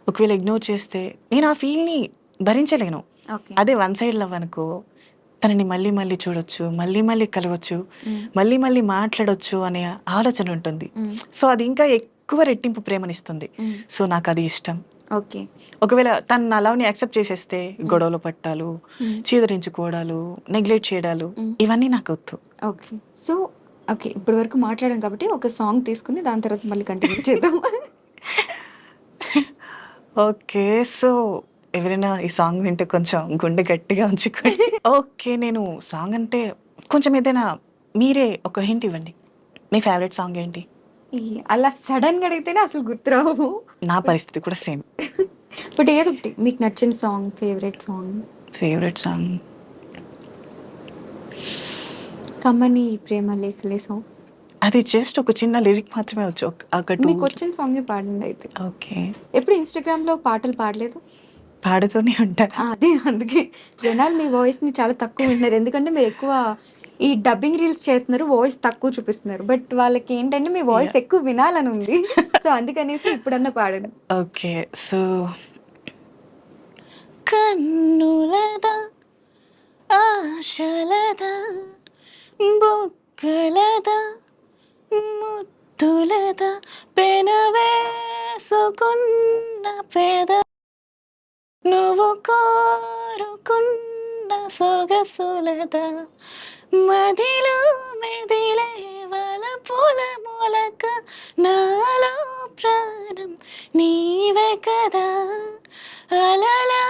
ఒకవేళ ఇగ్నోర్ చేస్తే నేను ఆ ఫీల్ని భరించలేను. ఓకే. అదే వన్ సైడ్ లవ్ అనుకో, తనని మళ్ళీ మళ్ళీ చూడొచ్చు, మళ్ళీ మళ్ళీ కలవచ్చు, మళ్ళీ మళ్ళీ మాట్లాడొచ్చు అనే ఆలోచన ఉంటుంది. సో అది ఇంకా ఎక్కువ రెట్టింపు ప్రేమనిస్తుంది. సో నాకు అది ఇష్టం. ఓకే. ఒకవేళ తను నా లవ్ని యాక్సెప్ట్ చేసేస్తే గొడవలు పట్టాలు, చీదరించుకోవడాలు, నెగ్లెక్ట్ చేయడాలు ఇవన్నీ నాకు వద్దు. ఓకే. So okay. ఇప్పటి వరకు మాట్లాడాం కాబట్టి ఒక సాంగ్ తీసుకుని దాని తర్వాత మళ్ళీ కంటిన్యూ చేద్దాం. ఓకే. సో ఎవరైనా ఈ సాంగ్ వింటే కొంచెం గుండె గట్టిగా ఉంచుకోండి. ఓకే. నేను సాంగ్ అంటే కొంచెం ఏదైనా మీరే ఒక హింట్ ఇవ్వండి. మీ ఫేవరెట్ సాంగ్ ఏంటి? అలా సడన్గా అడిగితేనే అసలు గుర్తురావు. నా పరిస్థితి కూడా సేమ్. బట్ ఏదో ఒకటి మీకు నచ్చిన song, favourite song. Favourite song కమ్మని ప్రేమ లేఖలే సాంగ్. అది జస్ట్ ఒక చిన్న లిరిక్ మాత్రమే వచ్చు. ఒక టూ. మీకు వచ్చిన సాంగే పాడండి అయితే. ఓకే. ఎప్పుడు ఇన్స్టాగ్రామ్లో పాటలు పాడలేదు? పాడుతూనే ఉంటా. అదే అందుకే జనాలు మీ వాయిస్ని చాలా తక్కువ వింటున్నారు. ఎందుకంటే మీరు ఎక్కువ ఈ డబ్బింగ్ రీల్స్ చేస్తున్నారు, వాయిస్ తక్కువ చూపిస్తున్నారు. బట్ వాళ్ళకి ఏంటంటే మీ వాయిస్ ఎక్కువ వినాలని ఉంది. సో అందుకనేసి ఇప్పుడన్నా పాడండి. ఓకే. సో కన్నులదా ఆశలదా బొక్కలదా ముద్దులదా పెనవేసుకున్న పెద నువ్వు కోరుకున్న సొగసులదా మదిలో మెదిలే వలపుల మొలక నాలో ప్రాణం నీవే కదా అలలా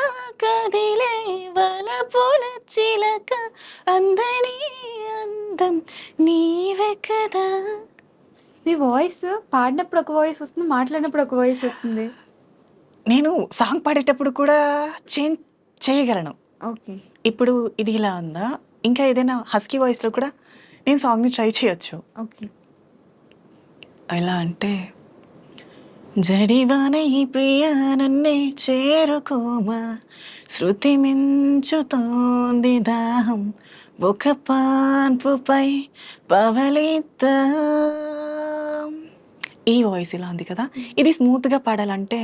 కదిలే వలపుల చిలక అందని అందం నీవే కదా. మీ వాయిస్ పాడినప్పుడు ఒక వాయిస్ వస్తుంది, మాట్లాడినప్పుడు ఒక వాయిస్ వస్తుంది. నేను సాంగ్ పాడేటప్పుడు కూడా చేంజ్ చేయగలను. ఓకే. ఇప్పుడు ఇది ఇలా ఉందా, ఇంకా ఏదైనా హస్కీ వాయిస్లో కూడా నేను సాంగ్ని ట్రై చేయొచ్చు. ఓకే. ఎలా అంటే జడివాన ఈ ప్రియా నన్నే చేరుకోమా శృతి మించుతోంది దాహం ఒక పాన్పుపై పవలిద్దాం. ఈ వాయిస్ ఇలా ఉంది కదా. ఇది స్మూత్గా పాడాలంటే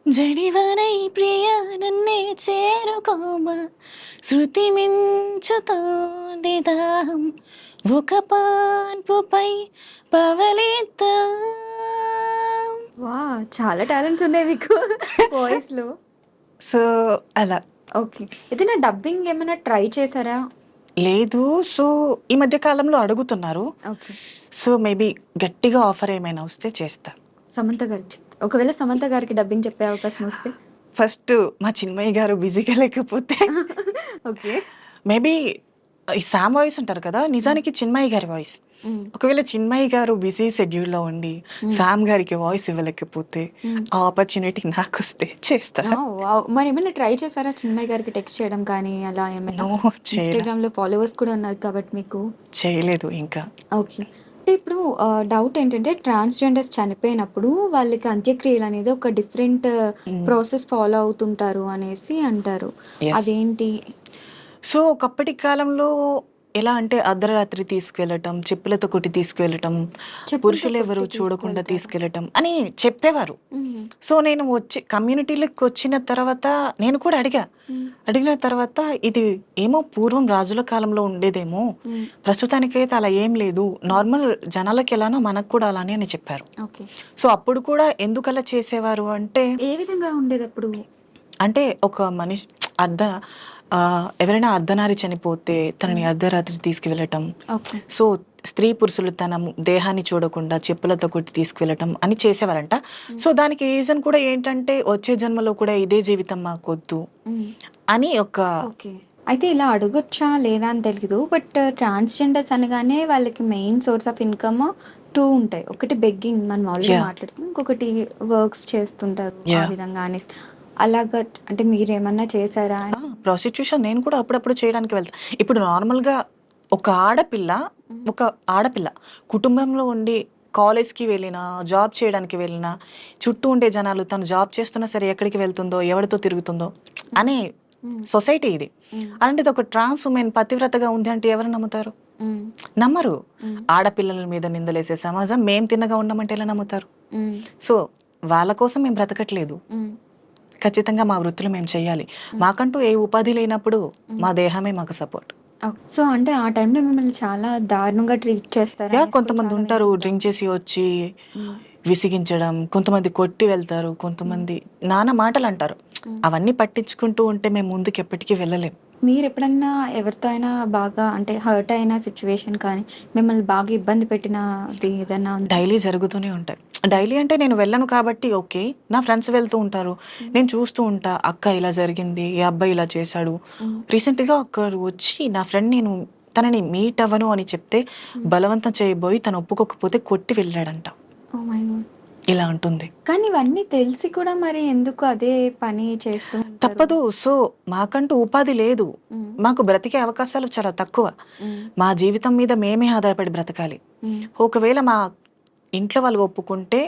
జడివాన ఈ ప్రియా నన్నే చేరుకోమా శృతి మించుతోంది దాహం ఒక పాన్పుపై పవలిద్దాం. వా, చాలా టాలెంట్స్ ఉన్నాయి మీకు వాయిస్లో. సో అలా. ఓకే. ఏదైనా డబ్బింగ్ ఏమైనా ట్రై చేశారా? లేదు. సో ఈ మధ్య కాలంలో అడుగుతున్నారు. ఓకే. సో మేబీ గట్టిగా ఆఫర్ ఏమైనా వస్తే చేస్తా. సమంత గారికి ఒకవేళ సమంత గారికి డబ్బింగ్ చెప్పే అవకాశం వస్తే? ఫస్ట్ మా చిన్మయ్య గారు బిజీగా లేకపోతే ఓకే. మేబీ ఈ శామ్ వాయిస్ ఉంటారు కదా, నిజానికి చిన్మయ్య గారి వాయిస్. ఒకవేళ చిన్మయ్య గారు బిజీ షెడ్యూల్లో ఉండి శామ్ గారికి వాయిస్ ఇవ్వలేకపోతే ఆ ఆపర్చునిటీ నాకు వస్తే చేస్తా. మరి ఏమైనా ట్రై చేశారా చిన్మయ్య గారికి టెక్స్ట్ చేయడం కానీ అలా ఏమైనా? ఇన్స్టాగ్రామ్ లో ఫాలోవర్స్ కూడా ఉన్నారు కాబట్టి మీకు. చేయలేదు ఇంకా. ఓకే. అంటే ఇప్పుడు డౌట్ ఏంటంటే ట్రాన్స్జెండర్స్ చనిపోయినప్పుడు వాళ్ళకి అంత్యక్రియలు అనేది ఒక డిఫరెంట్ ప్రాసెస్ ఫాలో అవుతుంటారు అనేసి అంటారు. Yes. అదేంటి? సో ఒకప్పటి కాలంలో ఎలా అంటే అర్ధరాత్రి తీసుకువెళ్ళటం, చెప్పులతో కొట్టి తీసుకువెళ్ళటం, పురుషులు ఎవరు చూడకుండా తీసుకెళ్ళటం అని చెప్పేవారు. సో నేను కమ్యూనిటీలోకి వచ్చిన తర్వాత నేను కూడా అడిగిన తర్వాత ఇది ఏమో పూర్వం రాజుల కాలంలో ఉండేదేమో, ప్రస్తుతానికైతే అలా ఏం లేదు, నార్మల్ జనాలకి ఎలానో మనకు కూడా అలానే అని చెప్పారు. ఓకే. సో అప్పుడు కూడా ఎందుకు అలా చేసేవారు అంటే, ఏ విధంగా ఉండేది అప్పుడు? అంటే ఒక మనిషి ఎవరైనా అర్ధనారి చనిపోతే తనని అర్ధరాత్రి తీసుకువెళ్ళటం, ఓకే. సో స్త్రీ పురుషులు తన దేహాన్ని చూడకుండా చెప్పులతో కొట్టి తీసుకువెళ్ళటం అని చేసేవారంట. సో దానికి రీజన్ కూడా ఏంటంటే వచ్చే జన్మలో కూడా ఇదే జీవితం మాకొద్దు అని ఒక. ఓకే. అయితే ఇలా అడగొచ్చా లేదా అని తెలియదు. బట్ ట్రాన్స్జెండర్స్ అనగానే వాళ్ళకి మెయిన్ సోర్స్ ఆఫ్ ఇన్కమ్ 2 ఉంటాయి. ఒకటి బెగ్గింగ్, మనం ఆల్రెడీ మాట్లాడుతాం, ఇంకొకటి వర్క్స్ చేస్తుంటారు ఆ విధంగా అనేసి. అలాగా అంటే మీరేమన్నా చేశారా? ప్రాస్టిట్యూషన్ నేను కూడా అప్పుడప్పుడు చేయడానికి వెళ్తాను. ఇప్పుడు నార్మల్గా ఒక ఆడపిల్ల కుటుంబంలో ఉండి కాలేజ్కి వెళ్ళినా, జాబ్ చేయడానికి వెళ్ళినా, చుట్టూ ఉండే జనాలు తను జాబ్ చేస్తున్నా సరే ఎక్కడికి వెళ్తుందో, ఎవరితో తిరుగుతుందో అనే సొసైటీ ఇది. అలాంటిది ఒక ట్రాన్స్ ఉమెన్ పతివ్రతగా ఉంది అంటే ఎవరు నమ్ముతారు? నమ్మరు. ఆడపిల్లల మీద నిందలేసే సమాజం మేము తిన్నగా ఉన్నామంటే ఎలా నమ్ముతారు? సో వాళ్ళ కోసం మేము బ్రతకట్లేదు, ఖచ్చితంగా మా వృత్తులు మేము చేయాలి. మాకంటూ ఏ ఉపాధి లేనప్పుడు మా దేహమే మాకు సపోర్ట్. సో, అంటే ఆ టైంలో మిమ్మల్ని చాలా దారుణంగా ట్రీట్ చేస్తారనేసి కూడా కొంతమంది చాలా ఉంటారు వింటుంటాం. డ్రింక్ చేసి వచ్చి హ్మ్. విసిగించడం, కొంతమంది కొట్టి వెళ్తారు, కొంతమంది నానా మాటలు అంటారు. హ్మ్. అవన్నీ పట్టించుకుంటూ ఉంటే మేము ముందుకు ఎప్పటికీ వెళ్ళలేం. మీరెప్పుడన్నా ఎవరితో అయినా బాగా అంటే హర్ట్ అయిన సిట్యుయేషన్ కానీ, మిమ్మల్ని బాగా ఇబ్బంది పెట్టినది ఏదన్నా ఉందా? డైలీ జరుగుతూనే ఉంటాయి. డైలీ అంటే నేను వెళ్ళను కాబట్టి ఓకే. నా ఫ్రెండ్స్ వెళ్తూ ఉంటారు. హ్మ్. నేను చూస్తూ ఉంటా. అక్క ఇలా జరిగింది. ఈ అబ్బాయి ఇలా చేశాడు. హ్మ్. రీసెంట్‌గా ఒకరు వచ్చి నా ఫ్రెండ్ నేను తనని మీట్ అవ్వను అని చెప్తే హ్మ్. బలవంతం చేయబోయి తను ఒప్పుకోకపోతే కొట్టి వెళ్ళాడంట. Oh my God! ఇలా ఉంటుంది. కానీ ఇవన్నీ తెలిసి కూడా మరి ఎందుకు అదే పని చేస్తూ ఉంటారు? తప్పదు. సో, మాకంటూ ఉపాధి లేదు. హ్మ్. మాకు బ్రతికే అవకాశాలు చాలా తక్కువ. హ్మ్. మా జీవితం మీద మేమే ఆధారపడి బ్రతకాలి. హ్మ్. ఒకవేళ మా ఇంట్లో వాళ్ళు ఒప్పుకుంటే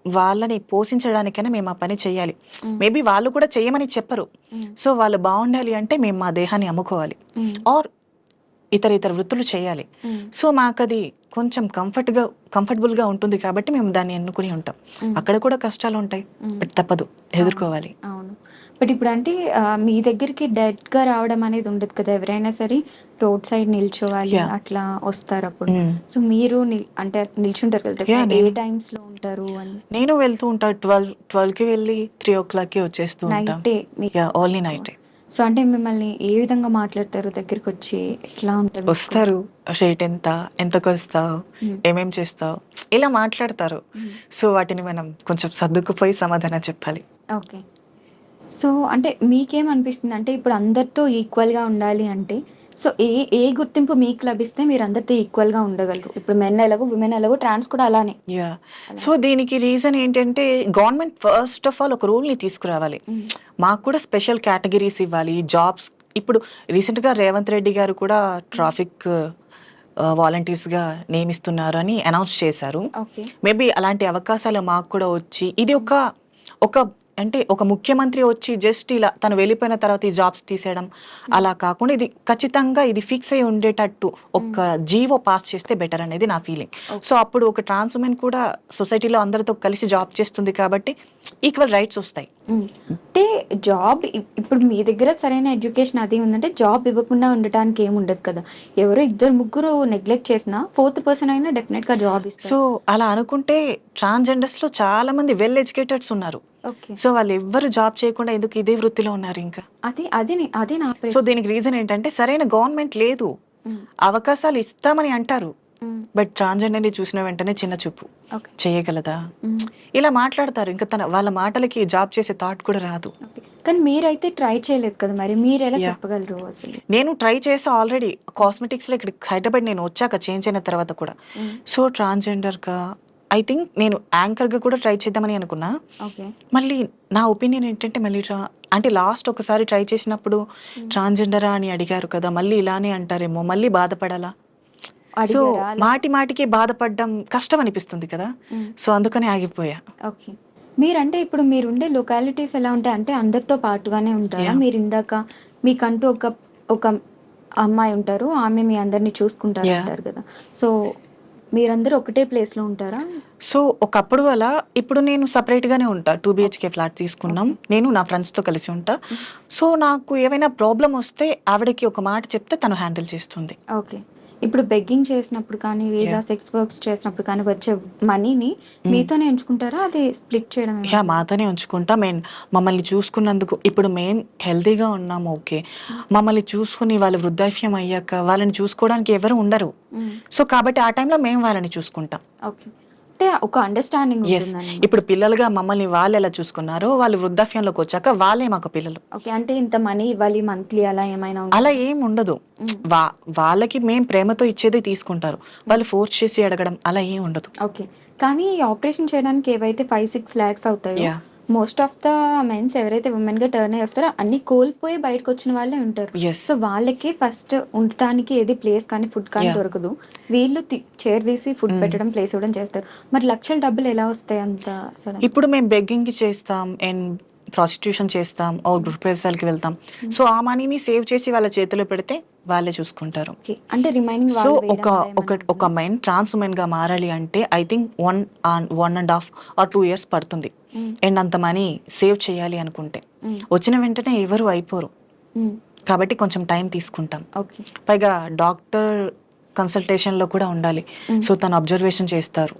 వాళ్ళని పోషించడానికైనా మేము ఆ పని చేయాలి. హ్మ్. మేబీ వాళ్ళు కూడా చేయమని చెప్పరు. హ్మ్. సో, వాళ్ళు బావుండాలి అంటే మేము మా దేహాన్ని అమ్ముకోవాలి. హ్మ్. ఆర్ ఇతర వృత్తులు చేయాలి. హ్మ్. సో, మాకది కొంచెం కంఫర్టబుల్‌గా ఉంటుంది కాబట్టి మేము దాన్ని ఎన్నుకుని ఉంటాం. హ్మ్. అక్కడ కూడా కష్టాలుంటాయి. హ్మ్. బట్ తప్పదు. ఎదుర్కోవాలి. అవును. బట్ ఇప్పుడంటే మీ దగ్గరికి డైరెక్ట్‌గా రావడం అనేది ఉండదు కదా! ఎవరైనా సరే రోడ్ సైడ్ నిల్చోవాలి యాహ్! అట్లా వస్తారప్పుడు. హ్మ్. సో, మీరు అంటే నిల్చుంటారు కదా! యాహ్! ఏ నేను టైమ్స్‌లో ఉంటారు అని? నేను వెళ్తూ ఉంటా. 12కి వెళ్ళి 3:00కి వచ్చేస్తూ ఉంటా. నైటే మీకు యాహ్! ఓన్లీ ఎక్కువ. నైటే. సో, అంటే మిమ్మల్ని ఏ విధంగా మాట్లాడతారు దగ్గరికొచ్చి? ఎట్లా ఉంటది మీకు? వస్తారు. రేట్ ఎంత? ఎంతకొస్తావు? హ్మ్. ఏమేం చేస్తావు? ఇలా మాట్లాడతారు. హ్మ్. సో, వాటిని మనం కొంచెం సర్దుకుపోయి సమాధానం చెప్పాలి. ఓకే. సో, అంటే మీకేమనిపిస్తుంది? అంటే ఇప్పుడు అందరితో ఈక్వల్‌గా ఉండాలి అంటే, సో, ఏ ఏ గుర్తింపు మీకు లభిస్తే మీరందరితో ఈక్వల్‌గా ఉండగలరు? ఇప్పుడు మెన్ ఎలాగో, విమెన్ ఎలాగో, ట్రాన్స్ కూడా అలానే. యాహ్! అలా. సో, దీనికి రీజన్ ఏంటంటే గవర్నమెంట్ ఫస్ట్ ఆఫ్ ఆల్ ఒక రూల్‌ని తీసుకురావాలి. హ్మ్. మాకు కూడా స్పెషల్ కేటగరీస్ ఇవ్వాలి. జాబ్స్ ఇప్పుడు రీసెంట్‌గా రేవంత్ రెడ్డి గారు కూడా హ్మ్. ట్రాఫిక్ వాలంటీర్స్‌గా నియమిస్తున్నారని అనౌన్స్ చేశారు. ఓకే. మేబీ అలాంటి అవకాశాలు మాకు కూడా వచ్చి ఇది హ్మ్. ఒక అంటే ఒక ముఖ్యమంత్రి వచ్చి జస్ట్ ఇలా తను వెళ్ళిపోయిన తర్వాత ఈ జాబ్స్ తీసేయడం హ్మ్. అలా కాకుండా ఇది ఖచ్చితంగా ఇది ఫిక్స్ అయ్యి ఉండేటట్టు హ్మ్. ఒక జీవో పాస్ చేస్తే బెటర్ అనేది నా ఫీలింగ్. ఓకే. సో, అప్పుడు ఒక ట్రాన్స్ ఉమెన్ కూడా సొసైటీలో అందరితో కలిసి జాబ్ చేస్తుంది కాబట్టి ఈక్వల్ రైట్స్ వస్తాయి. హ్మ్. అంటే జాబ్ ఇప్పుడు మీ దగ్గర సరైన ఎడ్యుకేషన్ అది ఉందంటే జాబ్ ఇవ్వకుండా ఉండటానికి ఏముండదు కదా! ఎవరో ఇద్దరు, ముగ్గురు నెగ్లెక్ట్ చేసినా ఫోర్త్ పర్సన్ అయినా డెఫినెట్‌గా జాబ్ సో, ఇస్తారు. అలా అనుకుంటే ట్రాన్స్‌జెండర్స్‌లో చాలా మంది వెల్ ఎడ్యుకేటెడ్స్ ఉన్నారు. ఓకే. సో, వాళ్ళెవ్వరు జాబ్ చేయకుండా ఎందుకు ఇదే వృత్తిలో ఉన్నారింకా? అదే నా సో, ప్రశ్న. దీనికి రీజన్ ఏంటంటే సరైన గవర్నమెంట్ లేదు. హ్మ్. అవకాశాలు ఇస్తామని అంటారు. హ్మ్. బట్ ట్రాన్స్‌జెండర్‌ని చూసిన వెంటనే చిన్న చూపు. ఓకే. చేయగలదా? హ్మ్. ఇలా మాట్లాడతారు. ఇంకా వాళ్ళ మాటలకి జాబ్ చేసే థాట్ కూడా రాదు. ఓకే. కానీ మీరైతే ట్రై చేయలేదు కదా! మరి మీరెలా యాహ్! చెప్పగలరు అసలు? నేను ట్రై చేశా ఆల్రెడీ. కాస్మెటిక్స్‌లో ఇక్కడికి హైదరాబాద్ నేను వచ్చాక చేంజ్ అయిన తర్వాత కూడా. హ్మ్. సో, ట్రాన్స్‌జెండర్‌గా ఐ థింక్ నేను యాంకర్‌గా కూడా ట్రై చేద్దామని అనుకున్నా. ఓకే. మళ్ళీ నా ఒపీనియన్ ఏంటంటే మళ్ళీ అంటే లాస్ట్ ఒకసారి ట్రై చేసినప్పుడు హ్మ్. ట్రాన్స్‌జెండరా అని అడిగారు కదా! మళ్ళీ ఇలానే అంటారేమో, మళ్ళీ బాధపడాలా? సో, అడిగారా అలా? మాటికి బాధపడడం కష్టం అనిపిస్తుంది కదా! హ్మ్. సో, అందుకని ఆగిపోయా. ఓకే. మీరంటే ఇప్పుడు మీరుండే లొకాలిటీస్ ఎలా ఉంటాయి? అంటే అందరితో పాటుగానే ఉంటారా? యాహ్! మీరిందాక మీకంటూ ఒక అమ్మాయి ఉంటారు. ఆమె మీ అందరిని యాహ్! చూసుకుంటారంటారు కదా! సో, మీరందరూ ఒకటే ప్లేస్‌లో ఉంటారా? సో, ఒకప్పుడు అలా ఇప్పుడు నేను సెపరేట్‌గానే ఉంటా. 2 ఓకే. బీహెచ్‌కే ఫ్లాట్ తీసుకున్నాం. ఓకే. నేను నా ఫ్రెండ్స్‌తో కలిసి ఉంటా. హ్మ్. సో, నాకు ఏవైనా ప్రాబ్లమ్ వస్తే ఆవిడకి ఒక మాట చెప్తే తను హ్యాండిల్ చేస్తుంది. ఓకే. ఇప్పుడు బెగ్గింగ్ చేసినప్పుడు కానీ, లేదా యాహ్! సెక్స్ వర్క్స్ చేసినప్పుడు కానీ వచ్చే మనీని హ్మ్. మీతోనే ఉంచుకుంటారా? అది స్ప్లిట్ చేయడం ఏమైనా యాహ్! ఉందా? మాతోనే ఉంచుకుంటాం. మమ్మల్ని చూసుకున్నందుకు ఇప్పుడు మేము హెల్తీగా ఉన్నాము ఓకే. హ్మ్. మమ్మల్ని చూసుకొని వాళ్ళు వృద్ధాప్యం అయ్యాక వాళ్ళని చూసుకోవడానికి ఎవరు ఉండరు. హ్మ్. సో, కాబట్టి ఆ టైంలో మేము వాళ్ళని చూసుకుంటాం. ఓకే. అంటే ఒక అండర్‌స్టాండింగ్ యెస్. ఉంటుందన్నమాట. ఇప్పుడు పిల్లలుగా మమ్మల్ని వాళ్ళెలా చూసుకున్నారో వాళ్ళు వృద్ధాప్యంలోకొచ్చాక వాళ్ళే మాకు పిల్లలు. ఓకే. అంటే ఇంత మనీ ఇవ్వాలి మంత్లీ అలా ఏమైనా అలా ఉంటుందా? ఏం ఉండదు. హ్మ్. వా వాళ్ళకి మేము ప్రేమతో ఇచ్చేదే తీసుకుంటారు. హ్మ్. వాళ్ళు ఫోర్స్ చేసి అడగడం అలా ఏం ఉండదు. ఓకే. కానీ ఈ ఆపరేషన్ చేయడానికి ఏవైతే 5, 6 లాక్స్ అవుతాయో, yeah! Most of the mens ఎవరైతే వుమెన్‌గా టర్న్ అయ్యి వస్తారో అన్నీ కోల్పోయి బయటకొచ్చిన వాళ్ళే ఉంటారు. యెస్. సో, వాళ్ళకి ఫస్ట్ ఉండటానికి ఏది ప్లేస్ కానీ, ఫుడ్ కానీ యాహ్! దొరకదు. వీళ్ళు చేరదీసి ఫుడ్ హ్మ్. పెట్టడం, ప్లేస్ ఇవ్వడం చేస్తారు. మరి లక్షల డబ్బులు ఎలా వస్తాయి అంత సడెన్‌గా? ఇప్పుడు మేము బెగ్గింగ్‌కి చేస్తాం. ప్రాస్టిట్యూషన్ చేస్తాం, ఓ గృహప్రవేశాలకి వెళ్తాం. సో ఆ మనీని సేవ్ చేసి వాళ్ళ చేతిలో పెడితే వాళ్ళే చూసుకుంటారు. ఓకే. అంటే రిమైనింగ్ సో వాళ్ళు ఒక ఒక మెన్ ట్రాన్స్ ఉమెన్ గా మారాలి అంటే ఐ థింక్ 1.5 or 2 years పడుతుంది. అండ్ అంత మనీ సేవ్ చేయాలి అనుకుంటే వచ్చిన వెంటనే ఎవరు అయిపోరు, కాబట్టి కొంచెం టైం తీసుకుంటాం. ఓకే. పైగా డాక్టర్ కన్సల్టేషన్ లో కూడా ఉండాలి. సో తను అబ్జర్వేషన్ చేస్తారు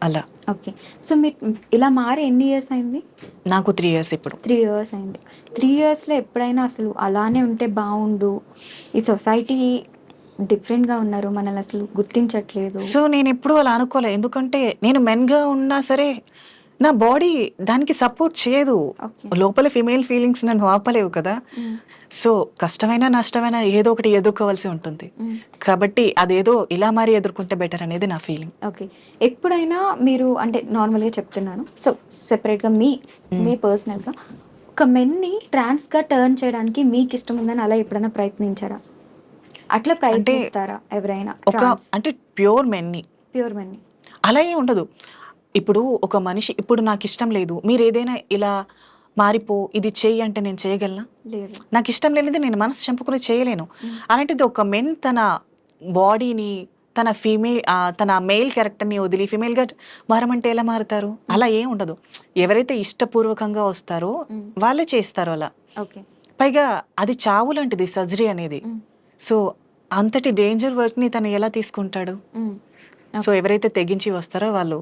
అలా. ఓకే. సో మీరు ఇలా మారి ఎన్ని ఇయర్స్ అయింది? నాకు 3 years ఇప్పుడు. 3 ఇయర్స్ అయింది. 3 ఇయర్స్‌లో ఎప్పుడైనా అసలు అలానే ఉంటే బావుండు, ఈ సొసైటీ డిఫరెంట్‌గా ఉన్నారు, మనల్ని అసలు గుర్తించట్లేదు. సో నేను ఎప్పుడు అలా అనుకోలే, ఎందుకంటే నేను మెన్ గా ఉన్నా సరే నా బాడీ దానికి సపోర్ట్ చేయదు. ఓకే. లోపల ఫిమేల్ ఫీలింగ్స్ నన్ను ఆపలేవు కదా. సో కష్టమైనా నష్టమైనా ఏదో ఒకటి ఎదుర్కోవాల్సి ఉంటుంది. కాబట్టి అదేదో ఇలా మరి ఎదుర్కొంటే బెటర్ అనేది నా ఫీలింగ్. ఓకే. ఎప్పుడైనా మీరు అంటే నార్మల్‌గా చెప్తున్నాను. సో సెపరేట్‌గా మీ పర్సనల్‌గా ఒక మెన్‌ని ట్రాన్స్‌గా టర్న్ చేయడానికి మీకు ఇష్టం ఉందని అలా ఎప్పుడైనా ప్రయత్నించారా? అట్లా ప్రయత్నిస్తారా ఎవరైనా? ఒక అంటే ప్యూర్ మెన్ని ప్యూర్ మెన్‌ని. అలా ఏం ఉండదు. ఇప్పుడు ఒక మనిషి ఇప్పుడు నాకు ఇష్టం లేదు, మీరు ఏదైనా ఇలా మారిపో ఇది చెయ్యి అంటే నేను చేయగలనా? లేదు. నాకు ఇష్టం లేనిది నేను మనసు చంపుకుని చేయలేను. అలాంటిది ఒక మెన్ తన బాడీని తన మెయిల్ క్యారెక్టర్ని వదిలి ఫిమేల్గా మారమంటే ఎలా మారుతారు? అలా ఏం ఉండదు. ఎవరైతే ఇష్టపూర్వకంగా వస్తారో వాళ్ళే చేస్తారు అలా. ఓకే. పైగా అది చావు లాంటిది సర్జరీ అనేది. సో అంతటి డేంజర్ వర్క్ని తను ఎలా తీసుకుంటాడు? సో ఎవరైతే తెగించి వస్తారో వాళ్ళు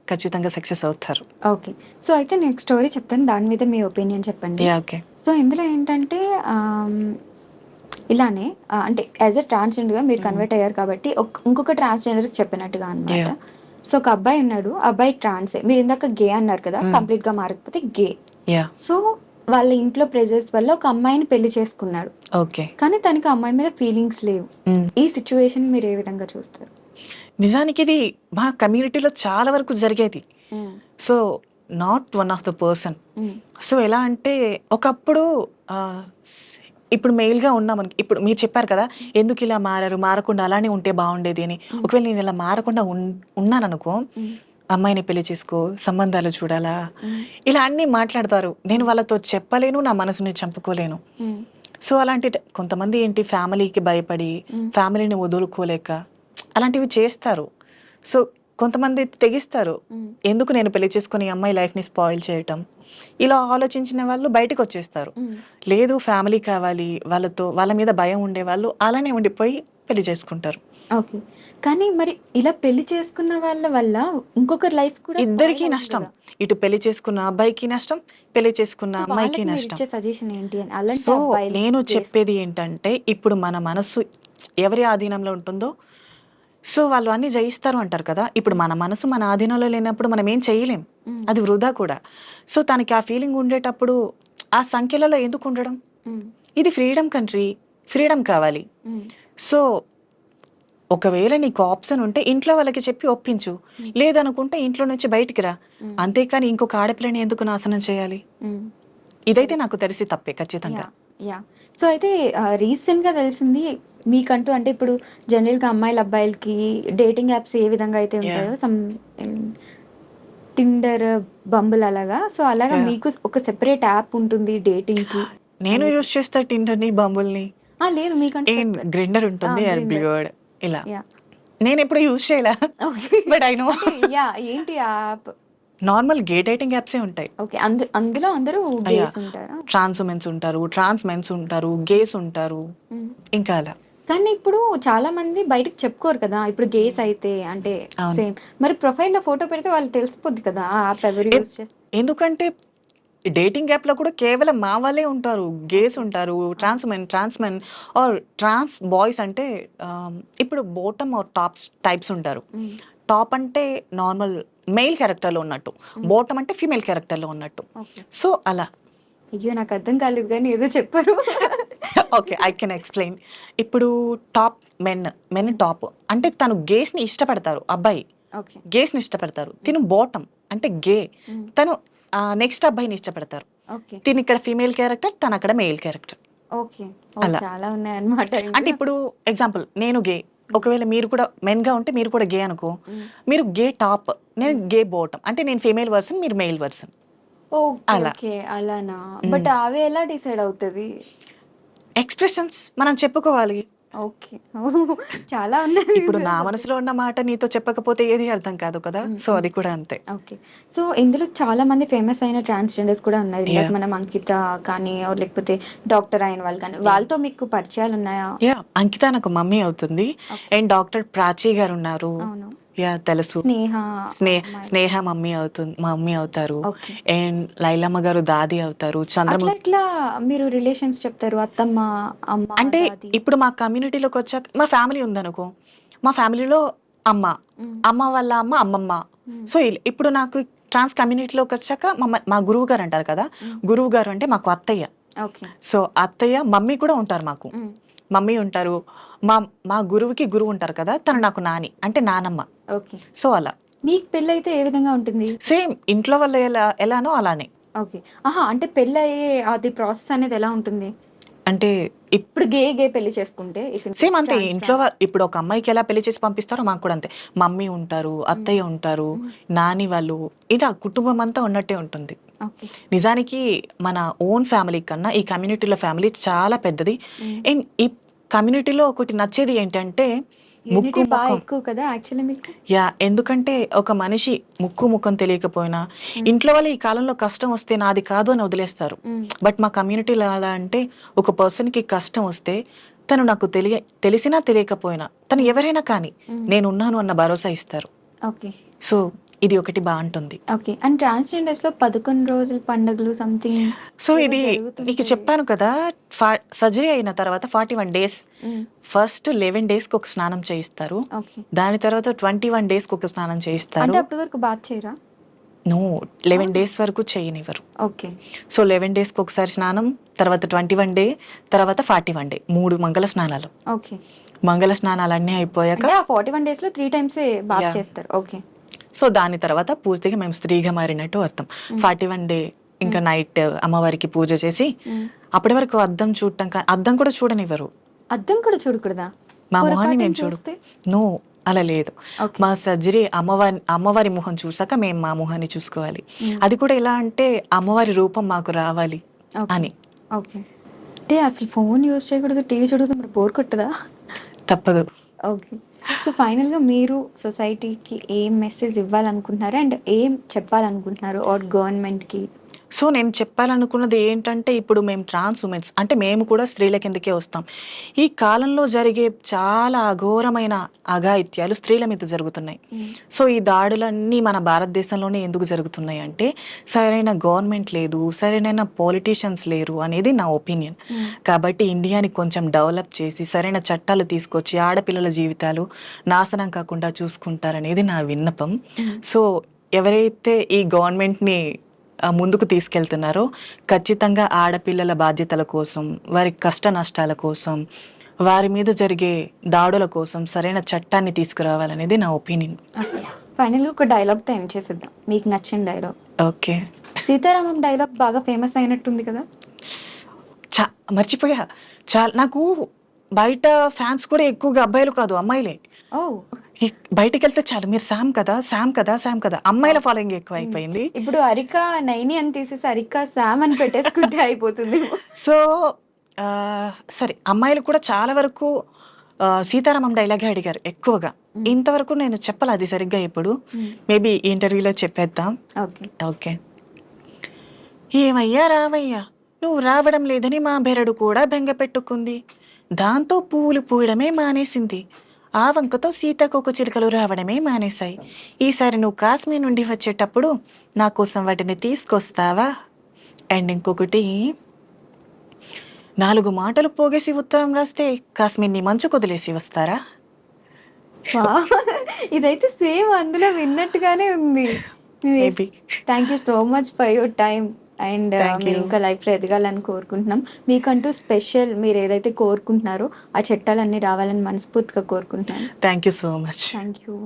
ఖచ్చితంగా సక్సెస్ అవుతారు. ఓకే. సో అయితే నేను ఒక స్టోరీ చెప్తాను, దాని మీద మీ ఒపీనియన్ చెప్పండి. ఓకే. సో ఇందులో ఏంటంటే ఇలానే అంటే యాజ్ ఎ ట్రాన్స్జెండర్గా మీరు కన్వర్ట్ అయ్యారు కాబట్టి ఇంకొక ట్రాన్స్జెండర్కి చెప్పినట్టుగా అనమాట. సో ఒక అబ్బాయి ఉన్నాడు, అబ్బాయి ట్రాన్సే. మీరు ఇందాక గే అన్నారు కదా, కంప్లీట్గా మారకపోతే గే. సో వాళ్ళ ఇంట్లో ప్రెజర్స్ వల్ల ఒక అమ్మాయిని పెళ్లి చేసుకున్నాడు. ఓకే. కానీ తనకి అమ్మాయి మీద ఫీలింగ్స్ లేవు. ఈ సిచ్యువేషన్ మీరు ఏ విధంగా చూస్తారు? నిజానికి ఇది మా కమ్యూనిటీలో చాలా వరకు జరిగేది. So not one of the person. So ఎలా అంటే ఒకప్పుడు ఇప్పుడు మెయిల్గా ఉన్నామని ఇప్పుడు మీరు చెప్పారు కదా, ఎందుకు ఇలా మారారు, మారకుండా అలానే ఉంటే బాగుండేది అని. ఒకవేళ నేను ఇలా మారకుండా ఉన్నాననుకో, అమ్మాయిని పెళ్లి చేసుకో, సంబంధాలు చూడాలా, ఇలా అన్నీ మాట్లాడతారు. నేను వాళ్ళతో చెప్పలేను, నా మనసుని చంపుకోలేను. సో అలాంటి కొంతమంది ఏంటి ఫ్యామిలీకి భయపడి ఫ్యామిలీని వదులుకోలేక అలాంటివి చేస్తారు. సో కొంతమంది తెగిస్తారు, ఎందుకు నేను పెళ్లి చేసుకుని అమ్మాయి లైఫ్ని స్పాయిల్ చేయటం, ఇలా ఆలోచించిన వాళ్ళు బయటకు వచ్చేస్తారు. లేదు ఫ్యామిలీ కావాలి, వాళ్ళ మీద భయం ఉండే వాళ్ళు అలానే ఉండిపోయి పెళ్లి చేసుకుంటారు. ఓకే. కానీ మరి ఇలా పెళ్లి చేసుకున్న వాళ్ళ వల్ల ఇంకొకరి లైఫ్ కూడా ఇద్దరికీ నష్టం. ఇటు పెళ్లి చేసుకున్న అబ్బాయికి నష్టం, పెళ్లి చేసుకున్న అమ్మాయికి నష్టం. సజెషన్ ఏంటి అని సో నేను చెప్పేది ఏంటంటే, ఇప్పుడు మన మనసు ఎవరి ఆధీనంలో ఉంటుందో సో వాళ్ళు అన్ని జయిస్తారు అంటారు కదా. ఇప్పుడు మన మనసు మన ఆధీనంలో లేనప్పుడు మనం ఏం చేయలేం, అది వృధా కూడా. సో తనకి ఆ ఫీలింగ్ ఉండేటప్పుడు ఆ సంఖ్యలలో ఎందుకు ఉండడం? ఇది ఫ్రీడమ్ కంట్రీ, ఫ్రీడమ్ కావాలి. సో ఒకవేళ నీకు ఆప్షన్ ఉంటే ఇంట్లో వాళ్ళకి చెప్పి ఒప్పించు, లేదనుకుంటే ఇంట్లో నుంచి బయటికి రా. అంతేకాని ఇంకొక ఆడపిల్లని ఎందుకు నాశనం చేయాలి? ఇదైతే నాకు తెలిసి తప్పే ఖచ్చితంగా. సో అయితే రీసెంట్గా తెలిసింది మీకంటూ, అంటే ఇప్పుడు జనరల్గా అమ్మాయిల అబ్బాయిలకి డేటింగ్ యాప్స్ ఏ విధంగా అయితే ఉంటాయో, సమ్ టిండర్, బంబుల్ అలాగా, సో అలాగా మీకు ఒక సెపరేట్ యాప్ ఉంటుంది డేటింగ్కి. నేను యూజ్ చేస్తా టిండర్ని, బంబుల్ని. లేదు మీకంటే గ్రిండర్ ఉంటుంది, బ్లూవర్డ్ ఇలా. నేను ఎప్పుడు యూజ్ చేయలే, బట్ ఐ నో. ఏంటి యాప్? నార్మల్ గే డేటింగ్ యాప్సే ఉంటాయి. ఓకే. అందులో అందరూ గేస్ ఉంటారా? ట్రాన్స్ ఉమెన్స్ ఉంటారు, ట్రాన్స్ మెన్స్ ఉంటారు, గేస్ ఉంటారు, ఇంకా అలా. కానీ ఇప్పుడు చాలా మంది బయటకు చెప్పుకోరు కదా, ఇప్పుడు గేస్ అయితే అంటే సేమ్. మరి ప్రొఫైల్లో ఫోటో పెడితే వాళ్ళు తెలిసిపోద్ది కదా ఆ యాప్ ఎవరు యూజ్ చేస్తారు. ఎందుకంటే డేటింగ్ యాప్లో కూడా కేవలం మా వాళ్ళే ఉంటారు, గేస్ ఉంటారు, trans men or trans boys. అంటే ఇప్పుడు బాటమ్ ఆర్ టాప్ టైప్స్ ఉంటారు. టాప్ అంటే నార్మల్ మెయిల్ క్యారెక్టర్లో ఉన్నట్టు, బాటమ్ అంటే ఫీమేల్ క్యారెక్టర్లో ఉన్నట్టు. సో అలా. అయ్యో నాకు అర్థం కాలేదు కానీ ఏదో చెప్పారు. Okay, I can explain. ఇప్పుడు టాప్ మెన్ టాప్ అంటే తను గేస్ని ఇష్టపడతారు, అబ్బాయి గేస్ని ఇష్టపడతారు. తిను బాటమ్ అంటే గే, తను నెక్స్ట్ అబ్బాయిని ఇష్టపడతారు. తిని ఇక్కడ ఫీమేల్ క్యారెక్టర్, తను అక్కడ మెయిల్ క్యారెక్టర్. అలా చాలా ఉన్నాయన్నమాట. అంటే ఇప్పుడు ఎగ్జాంపుల్, నేను గే, ఒకవేళ మీరు కూడా మెన్ గా ఉంటే మీరు కూడా గే అనుకో, మీరు గే టాప్, నేను గే బాటమ్, అంటే నేను ఫీమేల్ వర్సన్, మీరు మెయిల్ వర్సన్. ఓకే. అలా. ఓకే. అలానా? బట్ ఆమె ఎలా డిసైడ్ అవుతది? ఎక్స్‌ప్రెషన్స్ మనం చెప్పుకోవాలి. ఓకే. చాలా ఉన్నాయి ఇప్పుడు నా రీజన్స్. మనసులో ఉన్న మాట నీతో చెప్పకపోతే ఏది అర్థం కాదు కదా! హ్మ్. సో, హ్మ్. అది కూడా అంతే. ఓకే. సో, ఇందులో చాలా మంది ఫేమస్ అయిన ట్రాన్స్‌జెండర్స్ కూడా ఉన్నారు. ఇందాక యాహ్! మనం అంకిత కానీ ఆర్ లేకపోతే డాక్టర్ అయిన వాళ్ళు కానీ, యాహ్! వాళ్ళతో మీకు పరిచయాలున్నాయా? యాహ్! అంకిత నాకు మమ్మీ అవుతుంది. ఓకే. అండ్ డాక్టర్ ప్రాచి గారున్నారు. అవును. యాహ్! తెలుసు. స్నేహ స్నే అమ్మాయి. స్నేహ మమ్మీ అవుతారు. ఓకే. అండ్ లైలమ్మ గారు దాది అవుతారు. అట్లా ఎట్లా మీరు రిలేషన్స్ చెప్తారు? అత్తమ్మ, అమ్మ, అంటే దాది. ఇప్పుడు మా కమ్యూనిటీలోకొచ్చాక మా ఫ్యామిలీ ఉందనుకో, మా ఫ్యామిలీలో అమ్మ, హ్మ్. అమ్మ వాళ్ళ అమ్మ, అమ్మమ్మ. హ్మ్. సో, ఇప్పుడు నాకు ట్రాన్స్ కమ్యూనిటీలోకొచ్చాక మా గురువు గారు అంటారు కదా! హ్మ్. గురువు గారు అంటే మాకు అత్తయ్య. ఓకే. సో, అత్తయ్య, మమ్మీ కూడా ఉంటారు మాకు. హ్మ్. మమ్మీ ఉంటారు. మా మా గురువుకి గురువు ఉంటారు కదా! తను హ్మ్. నాకు నాని. అంటే నానమ్మ. ఓకే. సో, అలా. మీకు పెళ్లయితే ఏ విధంగా ఉంటుంది? సేమ్ ఇంట్లో వాళ్ళు ఎలానో అలానే. ఓకే. ఆహా! అంటే పెళ్లయ్యే అది ప్రాసెస్ అనేది ఎలా ఉంటుంది? అంటే ఇప్పుడు గే పెళ్లి చేసుకుంటే ఇఫ్ ఇన్ సేమ్ కేస్ అంతే. ఇంట్లో ట్రాన్స్. ఇప్పుడు ఒక అమ్మాయికి ఎలా పెళ్లి చేసి పంపిస్తారో మాకు కూడా అంతే. మమ్మీ ఉంటారు, హ్మ్. అత్తయ్య ఉంటారు, హ్మ్. నాని వాళ్ళు ఇలా కుటుంబం అంతా ఉన్నట్టే ఉంటుంది. ఓకే. నిజానికి మన ఓన్ ఫ్యామిలీ కన్నా ఈ కమ్యూనిటీలో ఫ్యామిలీ చాలా పెద్దది. హ్మ్. అండ్ ఈ కమ్యూనిటీలో ఒకటి నచ్చేది ఏంటంటే ముక్కు, యూనిటీ ముఖం. ఎక్కువ కదా యాక్చువల్లీ మీకు? యాహ్! ఎందుకంటే ఒక మనిషి ముక్కు, ముఖం తెలియకపోయినా హ్మ్. ఇంట్లో వాళ్ళు ఈ కాలంలో కష్టం వస్తే నాది కాదు అని వదిలేస్తారు. హ్మ్. బట్ మా కమ్యూనిటీలో ఎలా అంటే ఒక పర్సన్‌కి కష్టం వస్తే తను నాకు తెలిసినా తెలియకపోయినా తను హ్మ్. ఎవరైనా కానీ హ్మ్. నేనున్నాను అన్న భరోసా ఇస్తారు. ఓకే. సో, ఇది ఒకటి బావుంటుంది. ఓకే. అండ్ ట్రాన్స్‌జెండర్స్‌లో 11 రోజుల పండుగలు సంథింగ్ సో, ఏవో ఇది నీకు జరుగుతుంటాయి. చెప్పాను కదా! ఫా సర్జరీ అయిన తర్వాత 41 డేస్ హ్మ్. ఫస్ట్ 11 డేస్‌కి ఒక స్నానం చేయిస్తారు. ఓకే. దాని తర్వాత 21 డేస్‌కి ఒక స్నానం అంటే చేయిస్తారు. అప్పటి వరకు బాత్ చేయరా? నో. 11 అవునా? డేస్ వరకు చేయనివ్వరు. ఓకే. సో, 11 డేస్‌కి ఒకసారి స్నానం, తర్వాత 21 డే, తర్వాత 41 డే. 3 మంగళ స్నానాలు. ఓకే. మంగళ స్నానాలన్నీ అయిపోయాక అంటే ఆ 41 డేస్‌లో 3 టైమ్సే బాత్ యాహ్! చేస్తారు. ఓకే. సో, దాని తర్వాత పూర్తిగా మేము స్త్రీగా మారినట్టు అర్థం. హ్మ్. 41 డే ఇంకా హ్మ్. నైట్ అమ్మవారికి పూజ చేసి, హ్మ్. అప్పటి వరకు అద్దం చూడటం అద్దం కూడా చూడనివ్వరు. అద్దం కూడా చూడకూడదా? మా మొహాన్ని పొరపాటున మేము చూస్తే? నో. అలా లేదు. ఓకే. మా సర్జరీ అమ్మవారి మొహం చూసాక మేము మా మొహాన్ని చూసుకోవాలి. హ్మ్. అది కూడా ఎలా అంటే అమ్మవారి రూపం మాకు రావాలి ఓకే. అని. ఓకే. అంటే అసలు ఫోను యూజ్ చేయకూడదు, టీవీ చూడకూడదు మరి బోర్ కొట్టదా? తప్పదు. ఓకే. సో, ఫైనల్‌గా మీరు సొసైటీకి ఏం మెసేజ్ ఇవ్వాలనుకుంటున్నారు? అండ్ ఏం చెప్పాలనుకుంటున్నారు? ఆర్ గవర్నమెంట్‌కి? సో, నేను చెప్పాలనుకున్నది ఏంటంటే, ఇప్పుడు మేము ట్రాన్స్ వుమెన్స్ అంటే మేము కూడా స్త్రీల కిందకే వస్తాం. ఈ కాలంలో జరిగే చాలా అఘోరమైన అఘాయిత్యాలు స్త్రీల మీద జరుగుతున్నాయి. హ్మ్. సో, ఈ దాడులన్నీ మన భారతదేశంలోనే ఎందుకు జరుగుతున్నాయి అంటే, సరైన గవర్నమెంట్ లేదు, సరైన పొలిటీషియన్స్ లేరు అనేది నా ఒపీనియన్. హ్మ్. కాబట్టి ఇండియాని కొంచెం డెవలప్ చేసి, సరైన చట్టాలు తీసుకొచ్చి, ఆడపిల్లల జీవితాలు నాశనం కాకుండా చూసుకుంటారనేది నా విన్నపం. హ్మ్. సో, ఎవరైతే ఈ గవర్నమెంట్‌ని ముందుకు తీసుకెళ్తున్నారో ఖచ్చితంగా ఆడపిల్లల బాధ్యతల కోసం, వారి కష్ట నష్టాల కోసం, వారి మీద జరిగే దాడుల కోసం సరైన చట్టాన్ని తీసుకురావాలనేది నా ఒపీనియన్. ఓకే. ఫైనల్‌గా ఒక డైలాగ్‌తో ఎండ్ చేసేద్దాం. మీకు నచ్చిన డైలాగ్. ఓకే. 'సీతారామం' డైలాగ్ బాగా ఫేమస్ అయినట్టుంది కదా? చ మర్చిపోయా. నాకు బయట ఫ్యాన్స్ కూడా ఎక్కువగా అబ్బాయిలు కాదు, అమ్మాయిలే. ఓహ్! బయటికెళ్తే చాలు మీరు సామ్ కదా! సామ్ కదా! సామ్ కదా! అమ్మాయిల వావ్! ఫాలోయింగ్ హ్మ్. ఎక్కువైపోయింది. ఇప్పుడు 'అరిక నైని' అని తీసేసి 'అరిక సామ్' అని పెట్టేసుకుంటే అయిపోతుందేమో. సో, సరే అమ్మాయిలు కూడా చాలా వరకు 'సీతారామం' డైలాగే అడిగారు ఎక్కువగా. హ్మ్. ఇంతవరకు నేను చెప్పలా అది సరిగ్గా ఎప్పుడు. హ్మ్. మేబీ ఈ ఇంటర్వ్యూలో చెప్పేద్దాం. ఓకే. ఓకే. ఏమయ్యా రావయ్యా! నువ్వు రావడం లేదని మా బెరడు కూడా బెంగ పెట్టుకుంది. దాంతో పువ్వులు పూయడమే మానేసింది. ఆ వంకతో సీతాకోక చిలుకలు రావడమే మానేశాయి. ఈసారి నువ్వు కాశ్మీర్ నుండి వచ్చేటప్పుడు నా కోసం వాటిని తీసుకొస్తావా? అండ్ ఇంకొకటి 4 మాటలు పోగేసి ఉత్తరం రాస్తే కాశ్మీర్‌ని మంచుకొదిలేసి వస్తారా? వావ్! ఇదైతే సేమ్ అందులో విన్నట్టుగానే ఉంది. Maybe. Thank you so much for your time. And thank మీరు యూ. ఇంకా లైఫ్‌లో ఎదగాలని కోరుకుంటున్నాం. మీకంటూ స్పెషల్ మీరేదైతే కోరుకుంటున్నారో ఆ చట్టాలన్నీ రావాలని మనస్ఫూర్తిగా కోరుకుంటున్నాను. Thank you so much. Thank you.